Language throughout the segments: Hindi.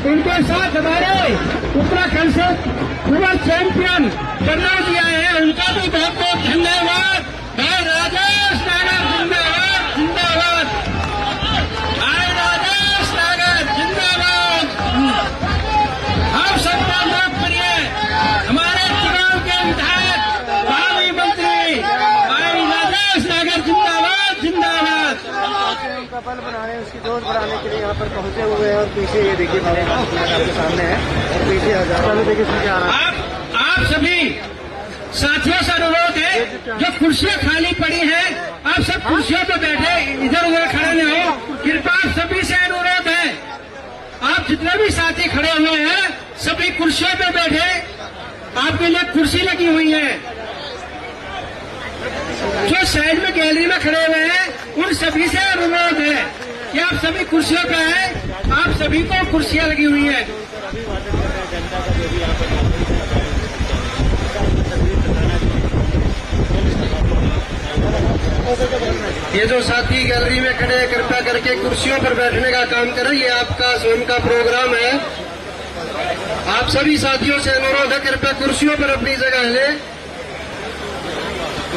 इनके साथ हमारे उत्तराखंड से युवा चैंपियन कर्नल जी आए हैं, उनका भी बहुत बहुत धन्यवाद। भाई राजेश नागर जिंदाबाद जिंदाबाद, भाई राजेश नागर जिंदाबाद। हम सबका लोकप्रिय हमारे चुनाव के विधायक भावी मंत्री भाई राजेश नागर जिंदाबाद जिंदाबाद। उनका बल बनाने, उसकी जोश बढ़ाने के लिए यहाँ पर पहुंचे हुए हैं। और पीछे ये देखिए आपके सामने है, और पीछे हजारों देखिए सुनके आ रहा है। आप सभी साथियों से अनुरोध है, जो कुर्सियां खाली पड़ी हैं, आप सब कुर्सियों पर बैठे, इधर उधर खड़े न हो। कृपा सभी से अनुरोध है, आप जितने भी साथी खड़े हुए हैं सभी कुर्सियों पर बैठे। आपके लिए कुर्सी लगी हुई है। जो साइड में गैलरी में खड़े हुए हैं उन सभी से अनुरोध है कि आप सभी कुर्सियों पर आए। आप सभी को कुर्सियां लगी हुई है। ये जो साथी गैलरी में खड़े हैं कृपया करके कुर्सियों पर बैठने का काम करें। ये आपका स्वयं का प्रोग्राम है। आप सभी साथियों से अनुरोध है, कृपया कुर्सियों पर अपनी जगह लें।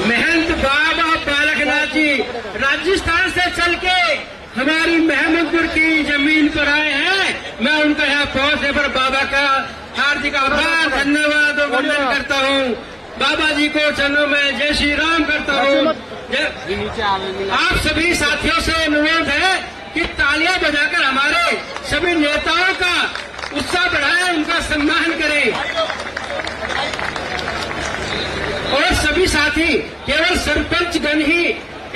महंत बाबा बालकनाथ जी राजस्थान से चल के हमारी महमदपुर की जमीन पर आए हैं। मैं उनका यहाँ पहुंचने पर बाबा का हार्दिक आभार धन्यवाद और वंदन करता हूँ। बाबा जी को चरणों में जय श्री राम करता हूँ। आप सभी साथियों से अनुरोध है कि तालियां बजाकर हमारे सभी नेताओं का उत्साह बढ़ाएं, उनका सम्मान करें। और सभी साथी केवल सरपंच गण ही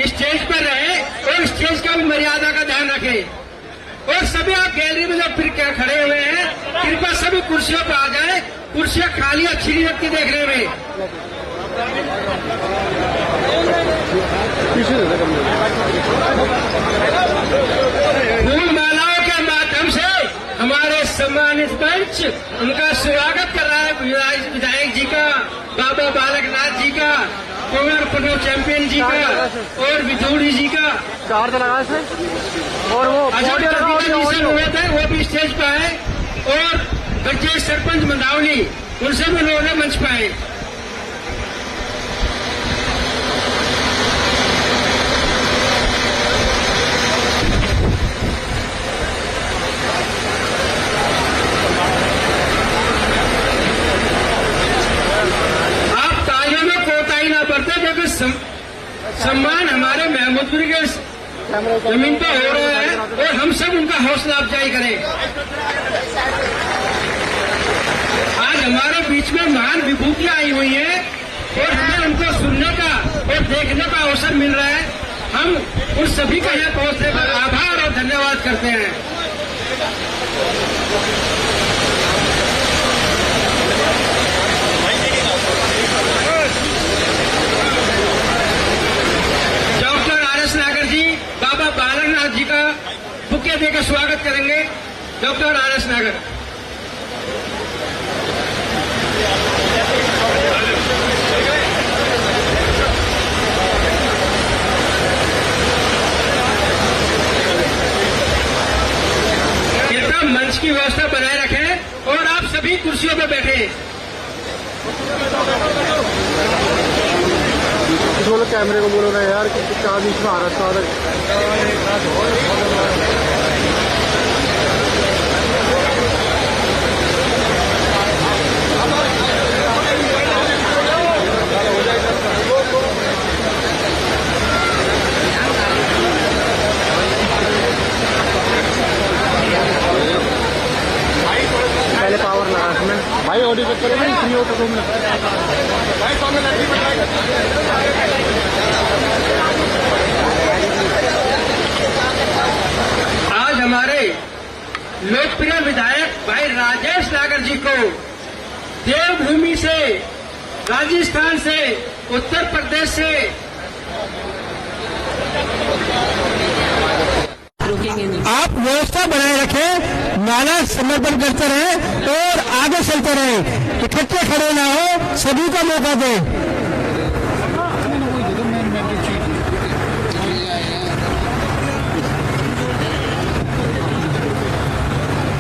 स्टेज पर रहे और स्टेज का भी मर्यादा का ध्यान रखें। और सभी आप गैलरी में जो फिर खड़े हुए हैं कृपया सभी कुर्सियों पर आ जाए। कुर्सियां खाली अच्छी नहीं लगती देखने में। फूल मालाओं के माध्यम से हमारे सम्मानित मंच उनका स्वागत कर रहा है। विधायक जी का, बाबा बालकनाथ जी का, कुंवर प्रो चैंपियन जी का और विधोड़ी जी का। चार्ज लगा से और वो वो भी स्टेज पर आए। और बच्चे सरपंच मंदावली उनसे भी लोग मंच पर आए। सम्मान हमारे महमूदपुर के जमीन पर हो रहा है और हम सब उनका हौसला अफजाई करें। आज हमारे बीच में महान विभूतियां आई हुई हैं और हमें उनको सुनने का और देखने का अवसर मिल रहा है। हम उन सभी का यहाँ पहुंचने पर आभार और धन्यवाद करते हैं। बाबा बालकनाथ जी का बुके देकर स्वागत करेंगे। Doctor R S. नागर। कृपया मंच की व्यवस्था बनाए रखें और आप सभी कुर्सियों पर बैठे। कैमरे को बोलो ना यार कि क्या बीच में आ रहा था। पहले पावर लगा इसमें भाई, ऑडियो चेक करें फ्री हो तो आज हमारे लोकप्रिय विधायक भाई राजेश नागर जी को देवभूमि से, राजस्थान से, उत्तर प्रदेश से आप व्यवस्था बनाए रखें, माला समर्पण करते रहें और आगे चलते रहें। इकट्ठे खड़े ना हो, सभी को मौका दें।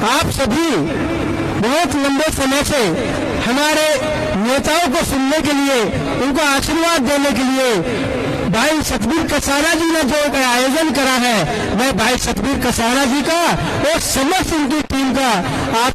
आप सभी बहुत लंबे समय से हमारे नेताओं को सुनने के लिए, उनको आशीर्वाद देने के लिए भाई सतबीर कसारा जी ने जो आयोजन करा है, मैं भाई सतबीर कसारा जी का और समस्त उनकी टीम का आप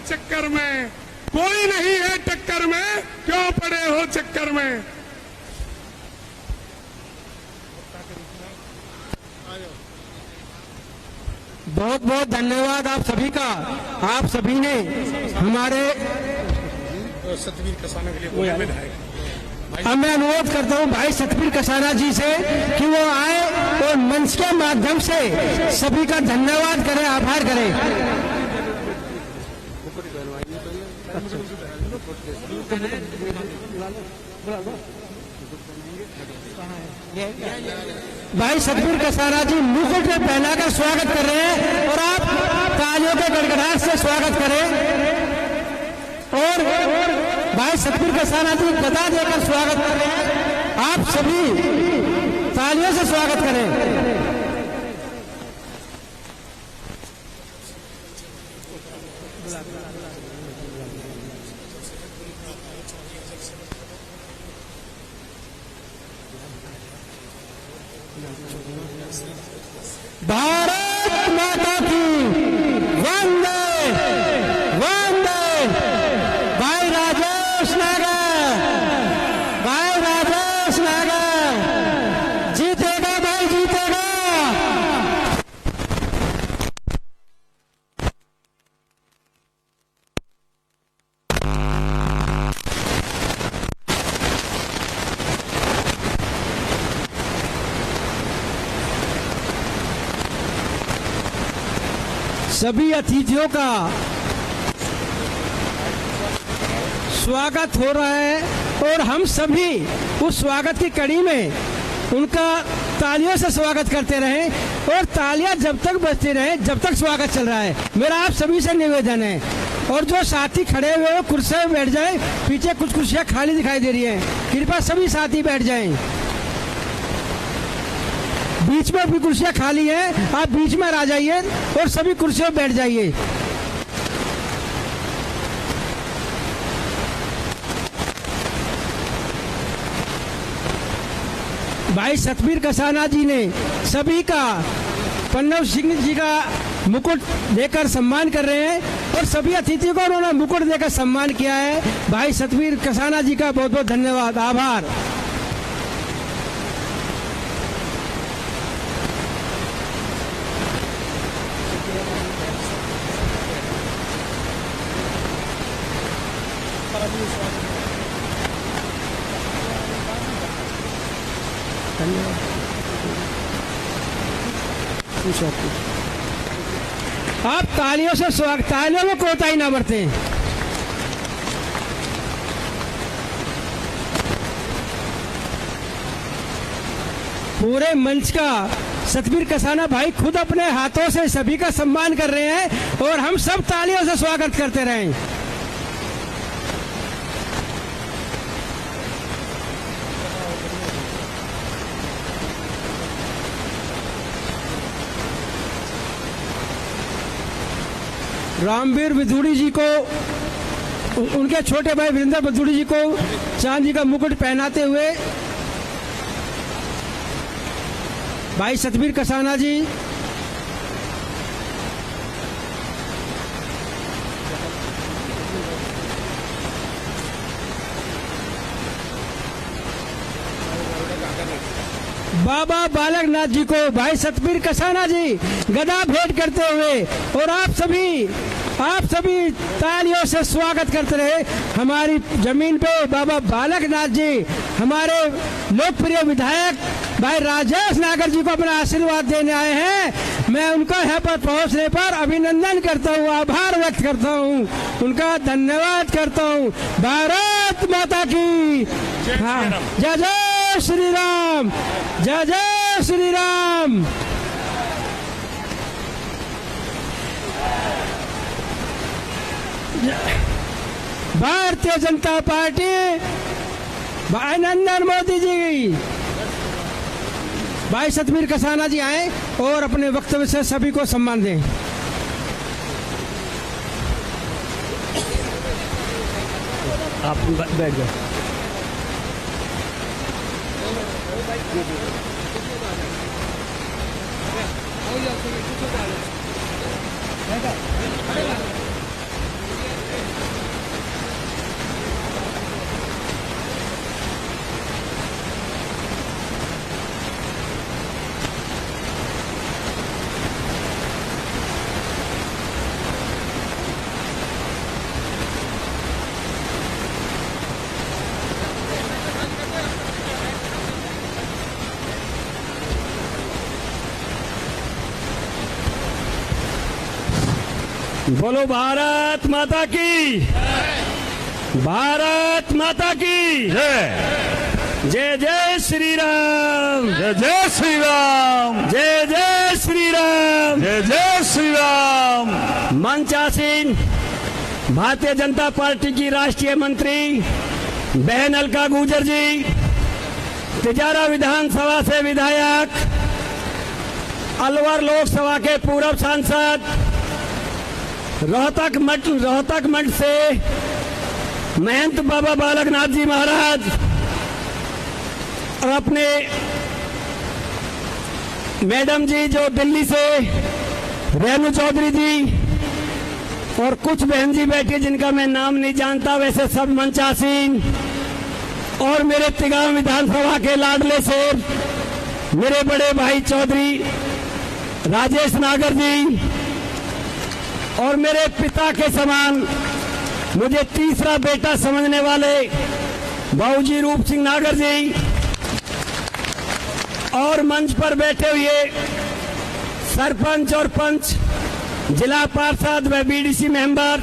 चक्कर में, कोई नहीं है टक्कर में, क्यों पड़े हो चक्कर में। बहुत बहुत धन्यवाद आप सभी का। आप सभी ने हमारे सतबीर कसाना के लिए अब मैं अनुरोध करता हूं भाई सतबीर कसाना जी से कि वो आए और मंच के माध्यम से सभी का धन्यवाद करें, आभार करें। भाई सतबीर कसाना जी मुकुट में पहनाकर स्वागत कर रहे हैं और आप तालियों के गड़गड़ाहट से स्वागत करें। और भाई सतबीर कसाना जी गदा देकर स्वागत कर रहे हैं, आप सभी तालियों से स्वागत करें। भारत माता की वंदे वंदे। भाई राजेश नागर, भाई राजेश नागर जीतेगा, भाई जीतेगा। सभी अतिथियों का स्वागत हो रहा है और हम सभी उस स्वागत की कड़ी में उनका तालियों से स्वागत करते रहें और तालियां जब तक बजती रहे जब तक स्वागत चल रहा है। मेरा आप सभी से निवेदन है। और जो साथी खड़े हुए कुर्सी में बैठ जाएं, पीछे कुछ कुर्सियां खाली दिखाई दे रही हैं, कृपया सभी साथी बैठ जाएं। बीच में भी कुर्सियां खाली हैं, आप बीच में आ जाइए और सभी कुर्सियों पर बैठ जाइए। भाई सतबीर कसाना जी ने सभी का पन्नव सिंह जी का मुकुट देकर सम्मान कर रहे हैं और सभी अतिथियों को उन्होंने मुकुट देकर सम्मान किया है। भाई सतबीर कसाना जी का बहुत बहुत धन्यवाद, आभार। आप तालियों से स्वागत, तालियों में कोताही ना बरतें। पूरे मंच का सतबीर कसाना भाई खुद अपने हाथों से सभी का सम्मान कर रहे हैं और हम सब तालियों से स्वागत करते रहें। रामवीर विदुड़ी जी को, उनके छोटे भाई वीरेंद्र विदुड़ी जी को चांदी का मुकुट पहनाते हुए भाई सतबीर कसाना जी बाबा बालक नाथ जी को भाई सतबीर कसाना जी गदा भेंट करते हुए और आप सभी तालियों से स्वागत करते रहे। हमारी जमीन पे बाबा बालक नाथ जी हमारे लोकप्रिय विधायक भाई राजेश नागर जी को अपना आशीर्वाद देने आए हैं। मैं उनका यहाँ पर पहुँचने पर अभिनंदन करता हूँ, आभार व्यक्त करता हूँ, उनका धन्यवाद करता हूँ। भारत माता की हाँ, जय जय श्री राम, जय जय श्री राम। भारतीय जनता पार्टी, भाई नरेंद्र मोदी जी, भाई सतबीर कसाना जी आए और अपने वक्तव्य से सभी को सम्मान दें। आप बैठ जाओ। बोलो भारत माता की, भारत माता की जय। जय जय श्री राम, जय जय श्री राम, जय जय श्री राम, जय जय श्री राम। मंचासीन भारतीय जनता पार्टी की राष्ट्रीय मंत्री बहन अलका गुर्जर जी, तिजारा विधानसभा से विधायक, अलवर लोकसभा के पूर्व सांसद रोहतक मठ से महंत बाबा बालकनाथ जी महाराज और अपने मैडम जी जो दिल्ली से रेणु चौधरी जी और कुछ बहन जी बैठी जिनका मैं नाम नहीं जानता, वैसे सब मंचासीन और मेरे तिगांव विधानसभा के लाडले से मेरे बड़े भाई चौधरी राजेश नागर जी और मेरे पिता के समान मुझे तीसरा बेटा समझने वाले बाबूजी रूप सिंह नागर जी और मंच पर बैठे हुए सरपंच और पंच, जिला पार्षद व बीडीसी मेंबर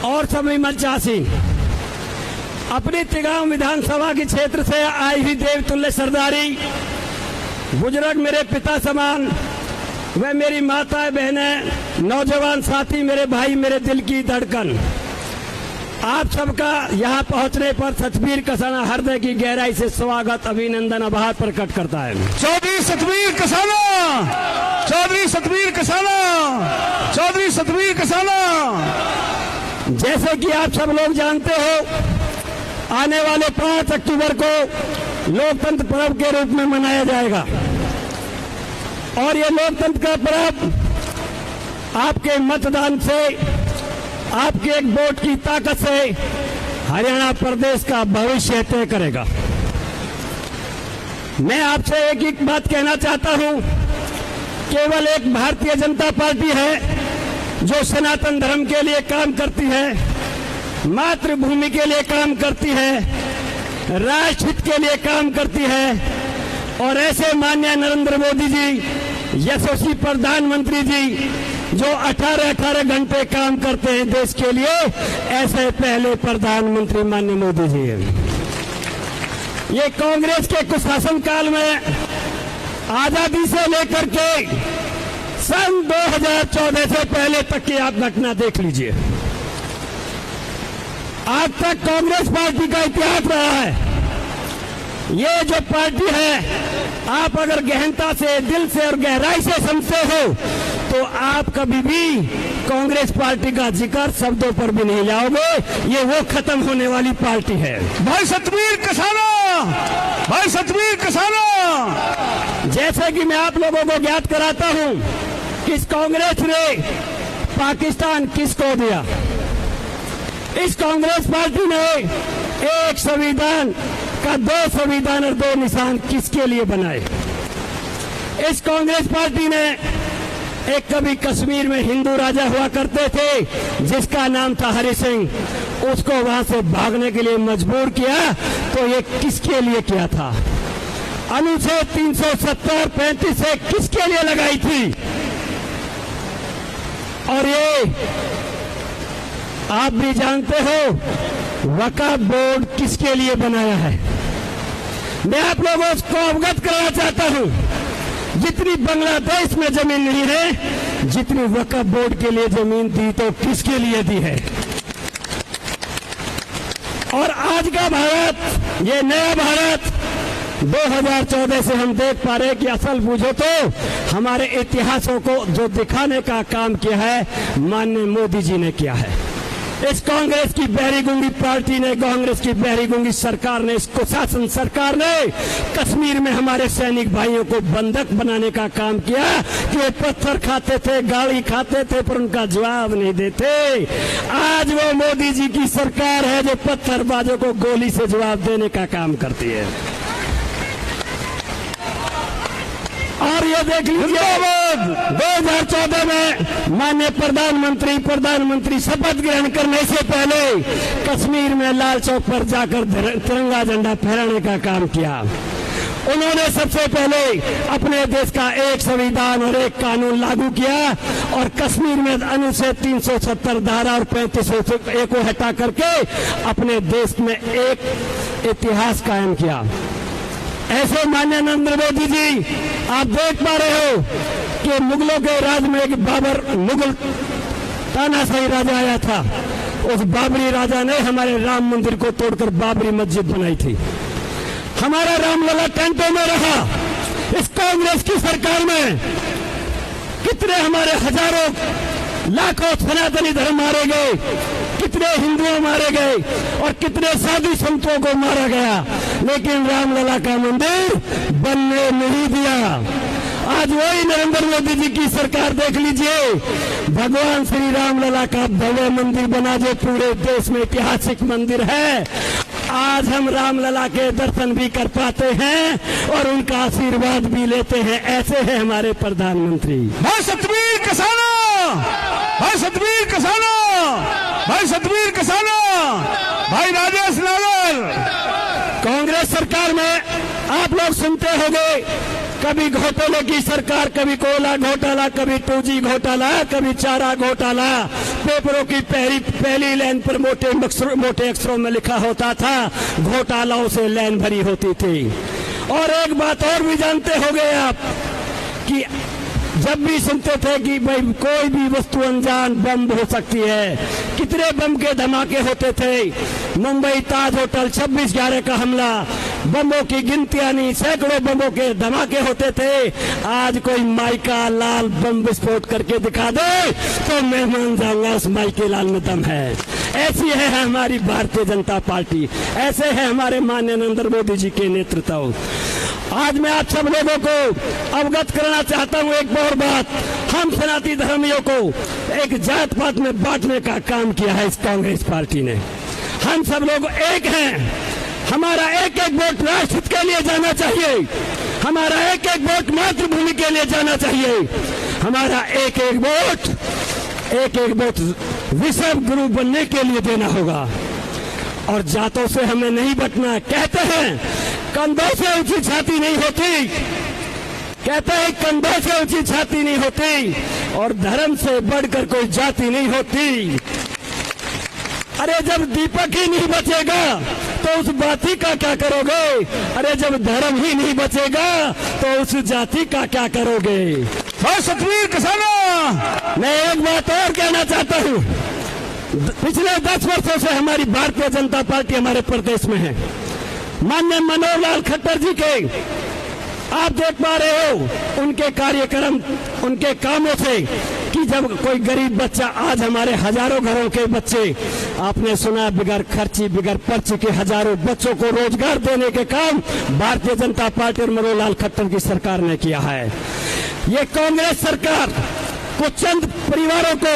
और सभी मंचासी, अपनी तिगांव विधानसभा के क्षेत्र से आई हुई देवतुल्य सरदारी, बुजुर्ग मेरे पिता समान व मेरी माताएं बहनें, नौजवान साथी, मेरे भाई, मेरे दिल की धड़कन, आप सबका यहाँ पहुँचने पर सतबीर कसाना हृदय की गहराई से स्वागत, अभिनंदन, आभार प्रकट करता है। चौधरी सतबीर कसाना, चौधरी सतबीर कसाना, चौधरी सतबीर कसाना। जैसे कि आप सब लोग जानते हो, आने वाले 5 अक्टूबर को लोकतंत्र पर्व के रूप में मनाया जाएगा और ये लोकतंत्र का पर्व आपके मतदान से, आपके एक वोट की ताकत से हरियाणा प्रदेश का भविष्य तय करेगा। मैं आपसे एक ही बात कहना चाहता हूं, केवल एक भारतीय जनता पार्टी है जो सनातन धर्म के लिए काम करती है, मातृभूमि के लिए काम करती है, राष्ट्रहित के लिए काम करती है और ऐसे माननीय नरेंद्र मोदी जी, यशस्वी प्रधानमंत्री जी जो 18-18 घंटे काम करते हैं देश के लिए, ऐसे पहले प्रधानमंत्री माननीय मोदी जी हैं। ये कांग्रेस के कुशासन काल में आजादी से लेकर के सन 2014 से पहले तक की आप घटना देख लीजिए। आज तक कांग्रेस पार्टी का इतिहास रहा है। ये जो पार्टी है, आप अगर गहनता से, दिल से और गहराई से समझते हो तो आप कभी भी कांग्रेस पार्टी का जिक्र शब्दों पर भी नहीं लाओगे। ये वो खत्म होने वाली पार्टी है। भाई सतबीर कसाना, भाई सतबीर कसाना। जैसे कि मैं आप लोगों को ज्ञात कराता हूं कि इस कांग्रेस ने पाकिस्तान किसको दिया। इस कांग्रेस पार्टी ने एक संविधान का 2 संविधान और 2 निशान किसके लिए बनाए। इस कांग्रेस पार्टी ने एक कभी कश्मीर में हिंदू राजा हुआ करते थे जिसका नाम था हरि सिंह, उसको वहां से भागने के लिए मजबूर किया। तो ये किसके लिए किया था। अनुच्छेद 370-35 से किसके लिए लगाई थी। और ये आप भी जानते हो वक्फ बोर्ड किसके लिए बनाया है। मैं आप लोगों को अवगत कराना चाहता हूं, जितनी बांग्लादेश में जमीन नहीं है, जितनी वक्फ बोर्ड के लिए जमीन दी तो किसके लिए दी है। और आज का भारत, ये नया भारत 2014 से हम देख पा रहे हैं कि असल पूछो तो हमारे इतिहासों को जो दिखाने का काम किया है माननीय मोदी जी ने किया है। इस कांग्रेस की बहरी गूंगी पार्टी ने, कांग्रेस की बहरी गूंगी सरकार ने, इस कुशासन सरकार ने कश्मीर में हमारे सैनिक भाइयों को बंधक बनाने का काम किया कि वे पत्थर खाते थे, गाली खाते थे, पर उनका जवाब नहीं देते। आज वो मोदी जी की सरकार है जो पत्थरबाजों को गोली से जवाब देने का काम करती है। और ये देख लीजिए 2014 में माननीय प्रधानमंत्री शपथ ग्रहण करने से पहले कश्मीर में लाल चौक पर जाकर तिरंगा झंडा फहराने का काम किया। उन्होंने सबसे पहले अपने देश का एक संविधान और एक कानून लागू किया और कश्मीर में अनुच्छेद 370 धारा और 35 को हटा करके अपने देश में एक इतिहास कायम किया। ऐसे माननीय नरेंद्र मोदी जी, आप देख पा रहे हो कि मुगलों के राज में एक बाबर मुगल तानाशाही राजा आया था। उस बाबरी राजा ने हमारे राम मंदिर को तोड़कर बाबरी मस्जिद बनाई थी। हमारा रामलला टेंटों में रहा। इस कांग्रेस की सरकार में कितने हमारे हजारों लाखों सनातनी धर्म मारे गए, कितने हिंदुओं मारे गए और कितने साधु संतों को मारा गया, लेकिन रामलला का मंदिर बनने नहीं दिया। आज वही नरेंद्र मोदी जी की सरकार देख लीजिए, भगवान श्री रामलला का भव्य मंदिर बना जो पूरे देश में ऐतिहासिक मंदिर है। आज हम रामलला के दर्शन भी कर पाते हैं और उनका आशीर्वाद भी लेते हैं। ऐसे हैं हमारे प्रधानमंत्री। भाई सतवीर कसाना, भाई सतवीर कसाना, भाई सतवीर कसाना, भाई राजेश नागर। कांग्रेस सरकार में आप लोग सुनते होंगे, कभी घोटाले की सरकार, कभी कोयला घोटाला, कभी 2G घोटाला, कभी चारा घोटाला। पेपरों की पहली लाइन पर मोटे अक्षरों में लिखा होता था, घोटालों से लाइन भरी होती थी। और एक बात और भी जानते होंगे आप कि जब भी सुनते थे कि भाई कोई भी वस्तु अनजान बम हो सकती है, कितने बम के धमाके होते थे। मुंबई ताज होटल 26/11 का हमला, बमों की गिनतियां नहीं, सैकड़ों बमों के धमाके होते थे। आज कोई माइका लाल बम विस्फोट करके दिखा दे तो मैं मान जाऊंगा उस माइके लाल में दम है। ऐसी है हमारी भारतीय जनता पार्टी, ऐसे है हमारे माननीय नरेंद्र मोदी जी के नेतृत्व। आज मैं आप सब लोगों को अवगत करना चाहता हूं एक और बात, हम सनातनी धर्मियों को एक जात पात में बांटने का काम किया है इस कांग्रेस पार्टी ने। हम सब लोग एक हैं, हमारा एक एक वोट राष्ट्र के लिए जाना चाहिए, हमारा एक एक वोट मातृभूमि के लिए जाना चाहिए, हमारा एक एक वोट विश्व गुरु बनने के लिए देना होगा। और जातों से हमें नहीं बटना। कहते हैं कंधों से ऊंची छाती नहीं होती, कहते हैं कंधों से ऊंची छाती नहीं होती, और धर्म से बढ़कर कोई जाति नहीं होती। अरे जब दीपक ही नहीं बचेगा तो उस बाती का क्या करोगे? अरे जब धर्म ही नहीं बचेगा तो उस जाति का क्या करोगे? भाई सतवीर कसाना, मैं एक बात और कहना चाहता हूँ, पिछले 10 वर्षों से हमारी भारतीय जनता पार्टी हमारे प्रदेश में है। माननीय मनोहर लाल खट्टर जी के आप देख पा रहे हो उनके कार्यक्रम, उनके कामों से कि जब कोई गरीब बच्चा, आज हमारे हजारों घरों के बच्चे, आपने सुना बिगैर खर्ची बिगैर पर्ची के हजारों बच्चों को रोजगार देने के काम भारतीय जनता पार्टी और मनोहर लाल खट्टर की सरकार ने किया है। ये कांग्रेस सरकार कुछ चंद परिवारों को,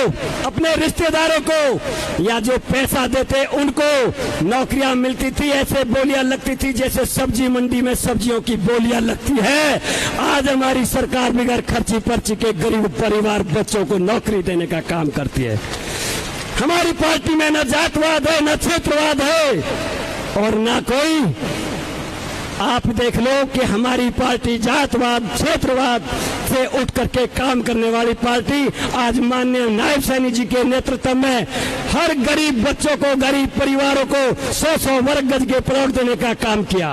अपने रिश्तेदारों को या जो पैसा देते उनको नौकरियां मिलती थी, ऐसे बोलियां लगती थी जैसे सब्जी मंडी में सब्जियों की बोलियां लगती है। आज हमारी सरकार बगैर खर्ची पर्ची के गरीब परिवार बच्चों को नौकरी देने का काम करती है। हमारी पार्टी में न जातवाद है, न क्षेत्रवाद है और न कोई, आप देख लो कि हमारी पार्टी जातवाद क्षेत्रवाद से उठ करके काम करने वाली पार्टी। आज माननीय नायब सैनी जी के नेतृत्व में हर गरीब बच्चों को, गरीब परिवारों को 100 वर्ग गज के प्लॉट देने का काम किया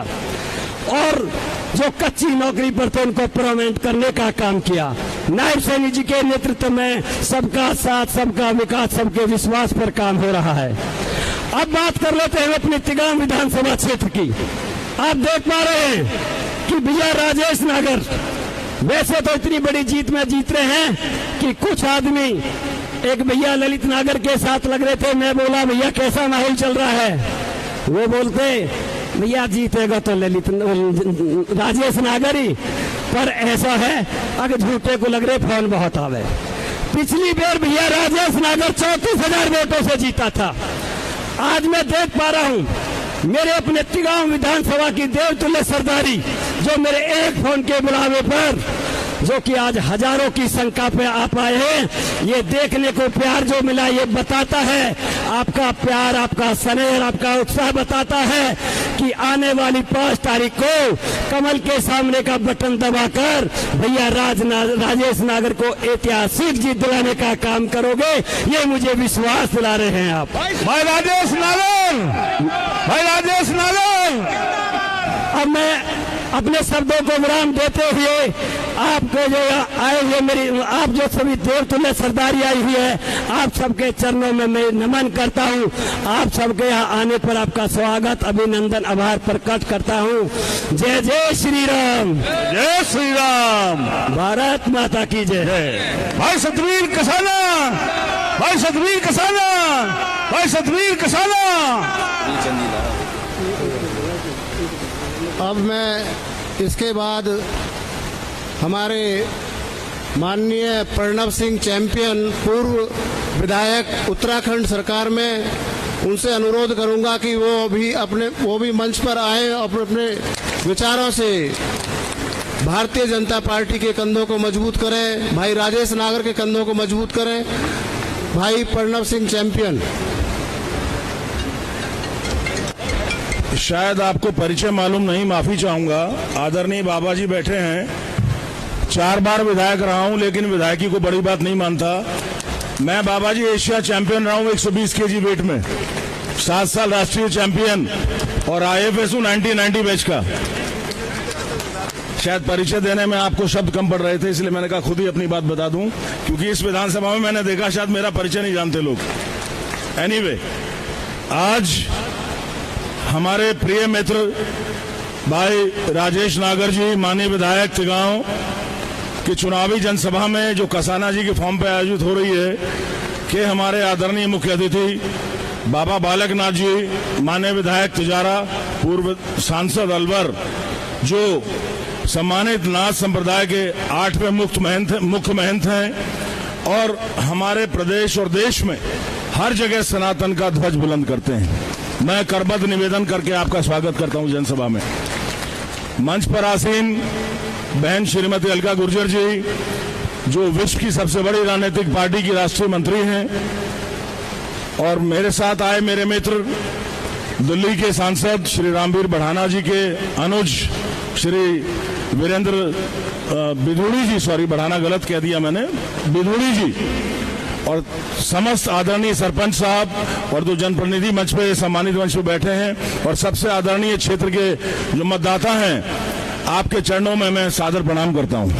और जो कच्ची नौकरी पर थे उनको परमानेंट करने का काम किया। नायब सैनी जी के नेतृत्व में सबका साथ, सबका विकास, सबके विश्वास पर काम हो रहा है। अब बात कर लेते हैं अपने तिगाम विधानसभा क्षेत्र की। आप देख पा रहे हैं कि भैया राजेश नागर वैसे तो इतनी बड़ी जीत में जीत रहे हैं कि कुछ आदमी, एक भैया ललित नागर के साथ लग रहे थे। मैं बोला भैया कैसा माहौल चल रहा है? वो बोलते भैया जीतेगा तो ललित राजेश नागर ही, पर ऐसा है अगर झूठे को लग रहे फोन बहुत आवे। पिछली बार भैया राजेश नागर 34,000 वोटों से जीता था। आज मैं देख पा रहा हूँ मेरे अपने तिगांव विधानसभा की देवतुल्य सरदारी, जो मेरे एक फोन के बुलावे पर, जो कि आज हजारों की संख्या पे आप आए हैं, ये देखने को प्यार जो मिला ये बताता है आपका प्यार, आपका स्नेह, आपका उत्साह बताता है कि आने वाली 5 तारीख को कमल के सामने का बटन दबाकर भैया राजेश नागर को ऐतिहासिक जीत दिलाने का काम करोगे, ये मुझे विश्वास दिला रहे हैं आप। भाई राजेश नागर, भाई राजेश नागर। अब मैं अपने शब्दों को विराम देते हुए आपको जो आए हुए आप जो सभी देवतुल्य सरदारी आई हुई है, आप सबके चरणों में मैं नमन करता हूं। आप सबके यहाँ आने पर आपका स्वागत, अभिनंदन, आभार प्रकट करता हूं। जय जय श्री राम, जय श्री राम, भारत माता की जय। भाई सतवीर कसाना, भाई सतवीर कसाना, भाई सतवीर कसाना। अब मैं इसके बाद हमारे माननीय प्रणव सिंह चैंपियन, पूर्व विधायक उत्तराखंड सरकार में, उनसे अनुरोध करूंगा कि वो भी मंच पर आए और अपने विचारों से भारतीय जनता पार्टी के कंधों को मजबूत करें, भाई राजेश नागर के कंधों को मजबूत करें। भाई प्रणव सिंह चैंपियन। शायद आपको परिचय मालूम नहीं, माफी चाहूंगा। आदरणीय बाबा जी बैठे हैं। 4 बार विधायक रहा हूं, लेकिन विधायकी को बड़ी बात नहीं मानता। मैं बाबा जी एशिया चैंपियन रहा हूं 120 केजी वेट में, 7 साल राष्ट्रीय चैंपियन और IFSU 1990 बैच का। शायद परिचय देने में आपको शब्द कम पड़ रहे थे, इसलिए मैंने कहा खुद ही अपनी बात बता दूं, क्योंकि इस विधानसभा में मैंने देखा शायद मेरा परिचय नहीं जानते लोग। एनीवे, आज हमारे प्रिय मित्र भाई राजेश नागर जी, माननीय विधायक तिगांव की चुनावी जनसभा में जो कसाना जी के फॉर्म पर आयोजित हो रही है, कि हमारे आदरणीय मुख्य अतिथि बाबा बालकनाथ जी, माननीय विधायक तिजारा, पूर्व सांसद अलवर, जो सम्मानित नाथ संप्रदाय के 8वें मुख्य महंत हैं और हमारे प्रदेश और देश में हर जगह सनातन का ध्वज बुलंद करते हैं। मैं करबद्ध निवेदन करके आपका स्वागत करता हूं जनसभा में। मंच पर आसीन बहन श्रीमती अलका गुर्जर जी, जो विश्व की सबसे बड़ी राजनीतिक पार्टी की राष्ट्रीय मंत्री हैं, और मेरे साथ आए मेरे मित्र दिल्ली के सांसद श्री रामवीर बढ़ाना जी के अनुज श्री वीरेंद्र बिधूड़ी जी, सॉरी बढ़ाना गलत कह दिया मैंने, बिधूड़ी जी, और समस्त आदरणीय सरपंच साहब और जो जनप्रतिनिधि मंच पे सम्मानित मंच पे बैठे हैं, और सबसे आदरणीय क्षेत्र के जो मतदाता हैं, आपके चरणों में मैं सादर प्रणाम करता हूं।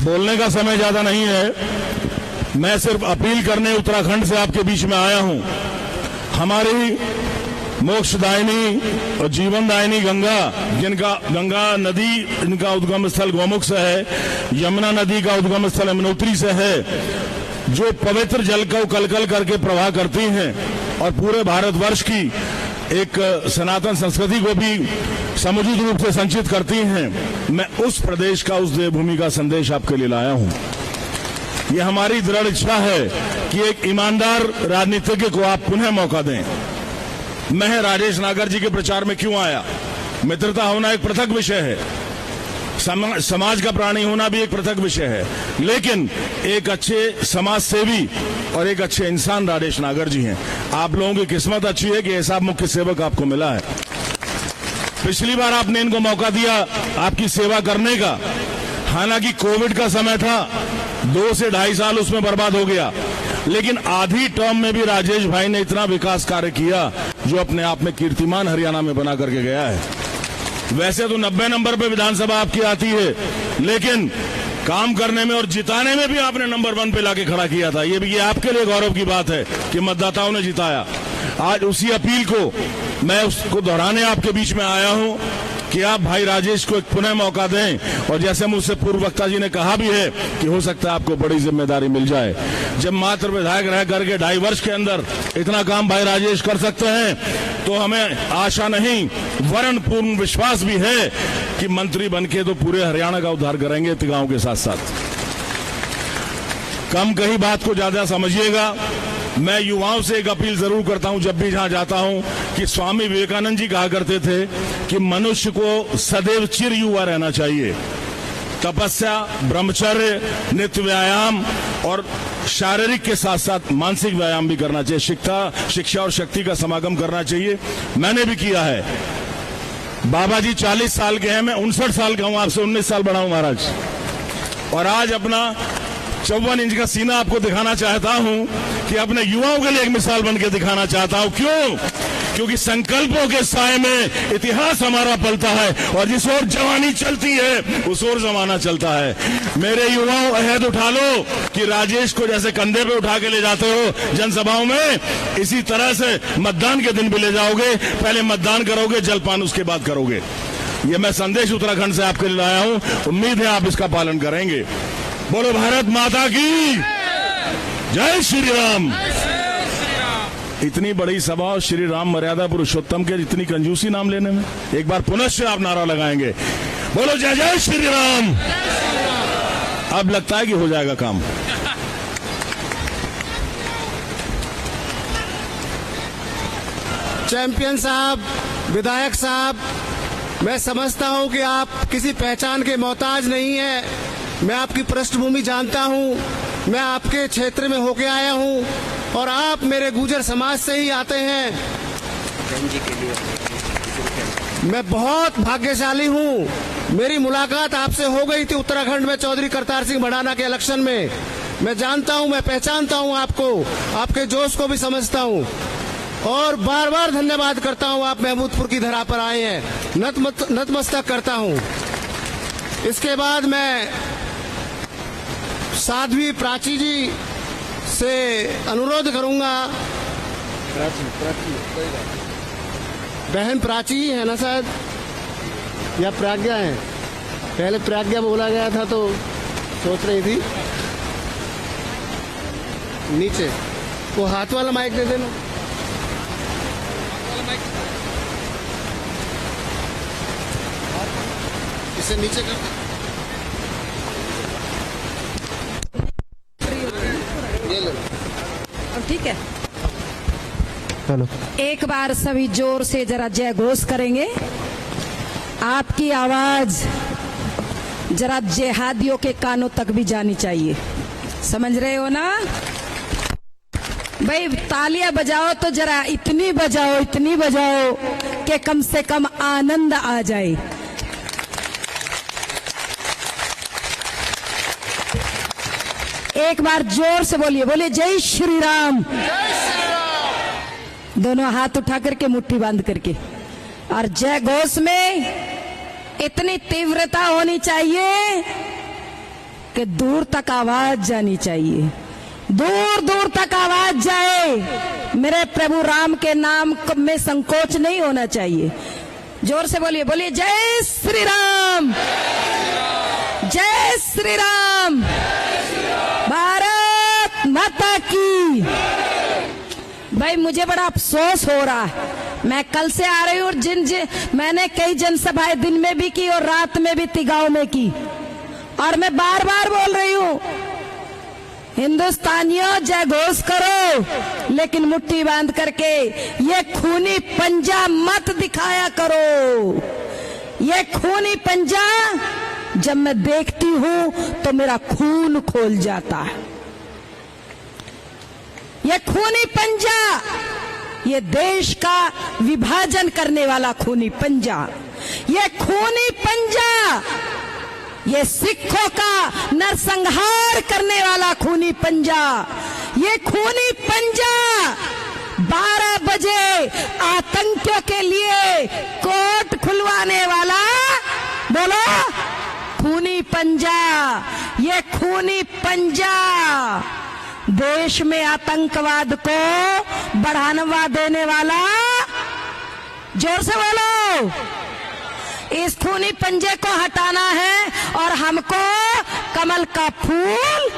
बोलने का समय ज्यादा नहीं है, मैं सिर्फ अपील करने उत्तराखंड से आपके बीच में आया हूं। हमारी मोक्षदायिनी और जीवनदायिनी गंगा नदी, इनका उद्गम स्थल गौमुख से है, यमुना नदी का उद्गम स्थल यमुनोत्री से है, जो पवित्र जल को कलकल करके प्रवाह करती हैं और पूरे भारतवर्ष की एक सनातन संस्कृति को भी समुचित रूप से संचित करती हैं। मैं उस प्रदेश का, उस देवभूमि का संदेश आपके लिए लाया हूं। यह हमारी दृढ़ इच्छा है कि एक ईमानदार राजनीतिज्ञ को आप पुनः मौका दें। मैं राजेश नागर जी के प्रचार में क्यों आया? मित्रता होना एक पृथक विषय है, समाज का प्राणी होना भी एक पृथक विषय है, लेकिन एक अच्छे समाज सेवी और एक अच्छे इंसान राजेश नागर जी हैं। आप लोगों की किस्मत अच्छी है कि ऐसा मुख्य सेवक आपको मिला है। पिछली बार आपने इनको मौका दिया आपकी सेवा करने का, हालांकि कोविड का समय था, 2 से 2.5 साल उसमें बर्बाद हो गया, लेकिन आधी टर्म में भी राजेश भाई ने इतना विकास कार्य किया जो अपने आप में कीर्तिमान हरियाणा में बना करके गया है। वैसे तो 90 नंबर पे विधानसभा आपकी आती है, लेकिन काम करने में और जिताने में भी आपने नंबर 1 पे लाके खड़ा किया था। ये आपके लिए गौरव की बात है कि मतदाताओं ने जिताया। आज उसी अपील को मैं उसको दोहराने आपके बीच में आया हूं कि आप भाई राजेश को एक पुनः मौका दें, और जैसे मुझसे पूर्व वक्ता जी ने कहा भी है कि हो सकता है आपको बड़ी जिम्मेदारी मिल जाए। जब मात्र विधायक रह करके 2.5 वर्ष के अंदर इतना काम भाई राजेश कर सकते हैं, तो हमें आशा नहीं वरण पूर्ण विश्वास भी है कि मंत्री बनके तो पूरे हरियाणा का उद्धार करेंगे तिगांव के साथ साथ। कम कही बात को ज्यादा समझिएगा। मैं युवाओं से एक अपील जरूर करता हूं जब भी जहां जाता हूं, कि स्वामी विवेकानंद जी कहा करते थे कि मनुष्य को सदैव चिर युवा रहना चाहिए। तपस्या, ब्रह्मचर्य, नित्य व्यायाम और शारीरिक के साथ साथ मानसिक व्यायाम भी करना चाहिए। शिक्षा और शक्ति का समागम करना चाहिए। मैंने भी किया है। बाबा जी 40 साल के हैं, मैं 59 साल का हूं, आपसे 19 साल बड़ा हूं महाराज, और आज अपना 54 इंच का सीना आपको दिखाना चाहता हूं कि अपने युवाओं के लिए एक मिसाल बन के दिखाना चाहता हूं। क्यों? क्योंकि संकल्पों के साए में इतिहास हमारा पलता है और जिस ओर जवानी चलती है उस ओर जमाना चलता है। मेरे युवाओं, अहद उठा लो कि राजेश को जैसे कंधे पे उठा के ले जाते हो जनसभाओं में, इसी तरह से मतदान के दिन भी ले जाओगे। पहले मतदान करोगे, जलपान उसके बाद करोगे। ये मैं संदेश उत्तराखंड से आपके लिए लाया हूं, उम्मीद है आप इसका पालन करेंगे। बोलो भारत माता की जय श्री राम। इतनी बड़ी सभा और श्री राम मर्यादा पुरुषोत्तम के इतनी कंजूसी नाम लेने में, एक बार पुनश्च आप नारा लगाएंगे, बोलो जय जय श्री राम। अब लगता है कि हो जाएगा काम। चैंपियन साहब, विधायक साहब, मैं समझता हूं कि आप किसी पहचान के मोहताज नहीं है। मैं आपकी पृष्ठभूमि जानता हूं, मैं आपके क्षेत्र में होके आया हूं और आप मेरे गुर्जर समाज से ही आते हैं। मैं बहुत भाग्यशाली हूं। मेरी मुलाकात आपसे हो गई थी उत्तराखंड में चौधरी करतार सिंह भड़ाना के इलेक्शन में। मैं जानता हूं, मैं पहचानता हूं आपको, आपके जोश को भी समझता हूं और बार बार धन्यवाद करता हूं। आप महमूदपुर की धरा पर आए हैं, नतमस्तक करता हूं। इसके बाद मैं साध्वी प्राची जी से अनुरोध करूंगा। बहन प्राची है ना शायद, या प्राज्ञा है? पहले प्राज्ञा बोला गया था तो सोच रही थी। नीचे वो हाथ वाला माइक दे देना। इसे नीचे कर दे। ये लो। ठीक है, हेलो। एक बार सभी जोर से जरा जय घोष करेंगे। आपकी आवाज जरा जेहादियों के कानों तक भी जानी चाहिए, समझ रहे हो ना भाई? तालियां बजाओ तो जरा इतनी बजाओ कि कम से कम आनंद आ जाए। एक बार जोर से बोलिए जय श्री राम। दोनों हाथ उठा करके मुट्ठी बांध करके, और जय घोष में इतनी तीव्रता होनी चाहिए कि दूर तक आवाज जानी चाहिए, दूर दूर तक आवाज जाए। मेरे प्रभु राम के नाम में संकोच नहीं होना चाहिए। जोर से बोलिए जय श्री राम, जय श्री राम, भारत माता की। भाई मुझे बड़ा अफसोस हो रहा है, मैं कल से आ रही हूँ और मैंने कई जनसभाएं दिन में भी की और रात में भी तिगांव में की, और मैं बार बार बोल रही हूँ हिंदुस्तानियों जय घोष करो, लेकिन मुट्ठी बांध करके ये खूनी पंजा मत दिखाया करो। ये खूनी पंजा जब मैं देखती हूँ तो मेरा खून खोल जाता है। ये खूनी पंजा, ये देश का विभाजन करने वाला खूनी पंजा, ये खूनी पंजा, ये सिखों का नरसंहार करने वाला खूनी पंजा, ये खूनी पंजा 12 बजे आतंकियों के लिए कोर्ट खुलवाने वाला, बोलो खूनी पंजा, ये खूनी पंजा देश में आतंकवाद को बढ़ावा देने वाला, जोर से बोलो, इस खूनी पंजे को हटाना है और हमको कमल का फूल,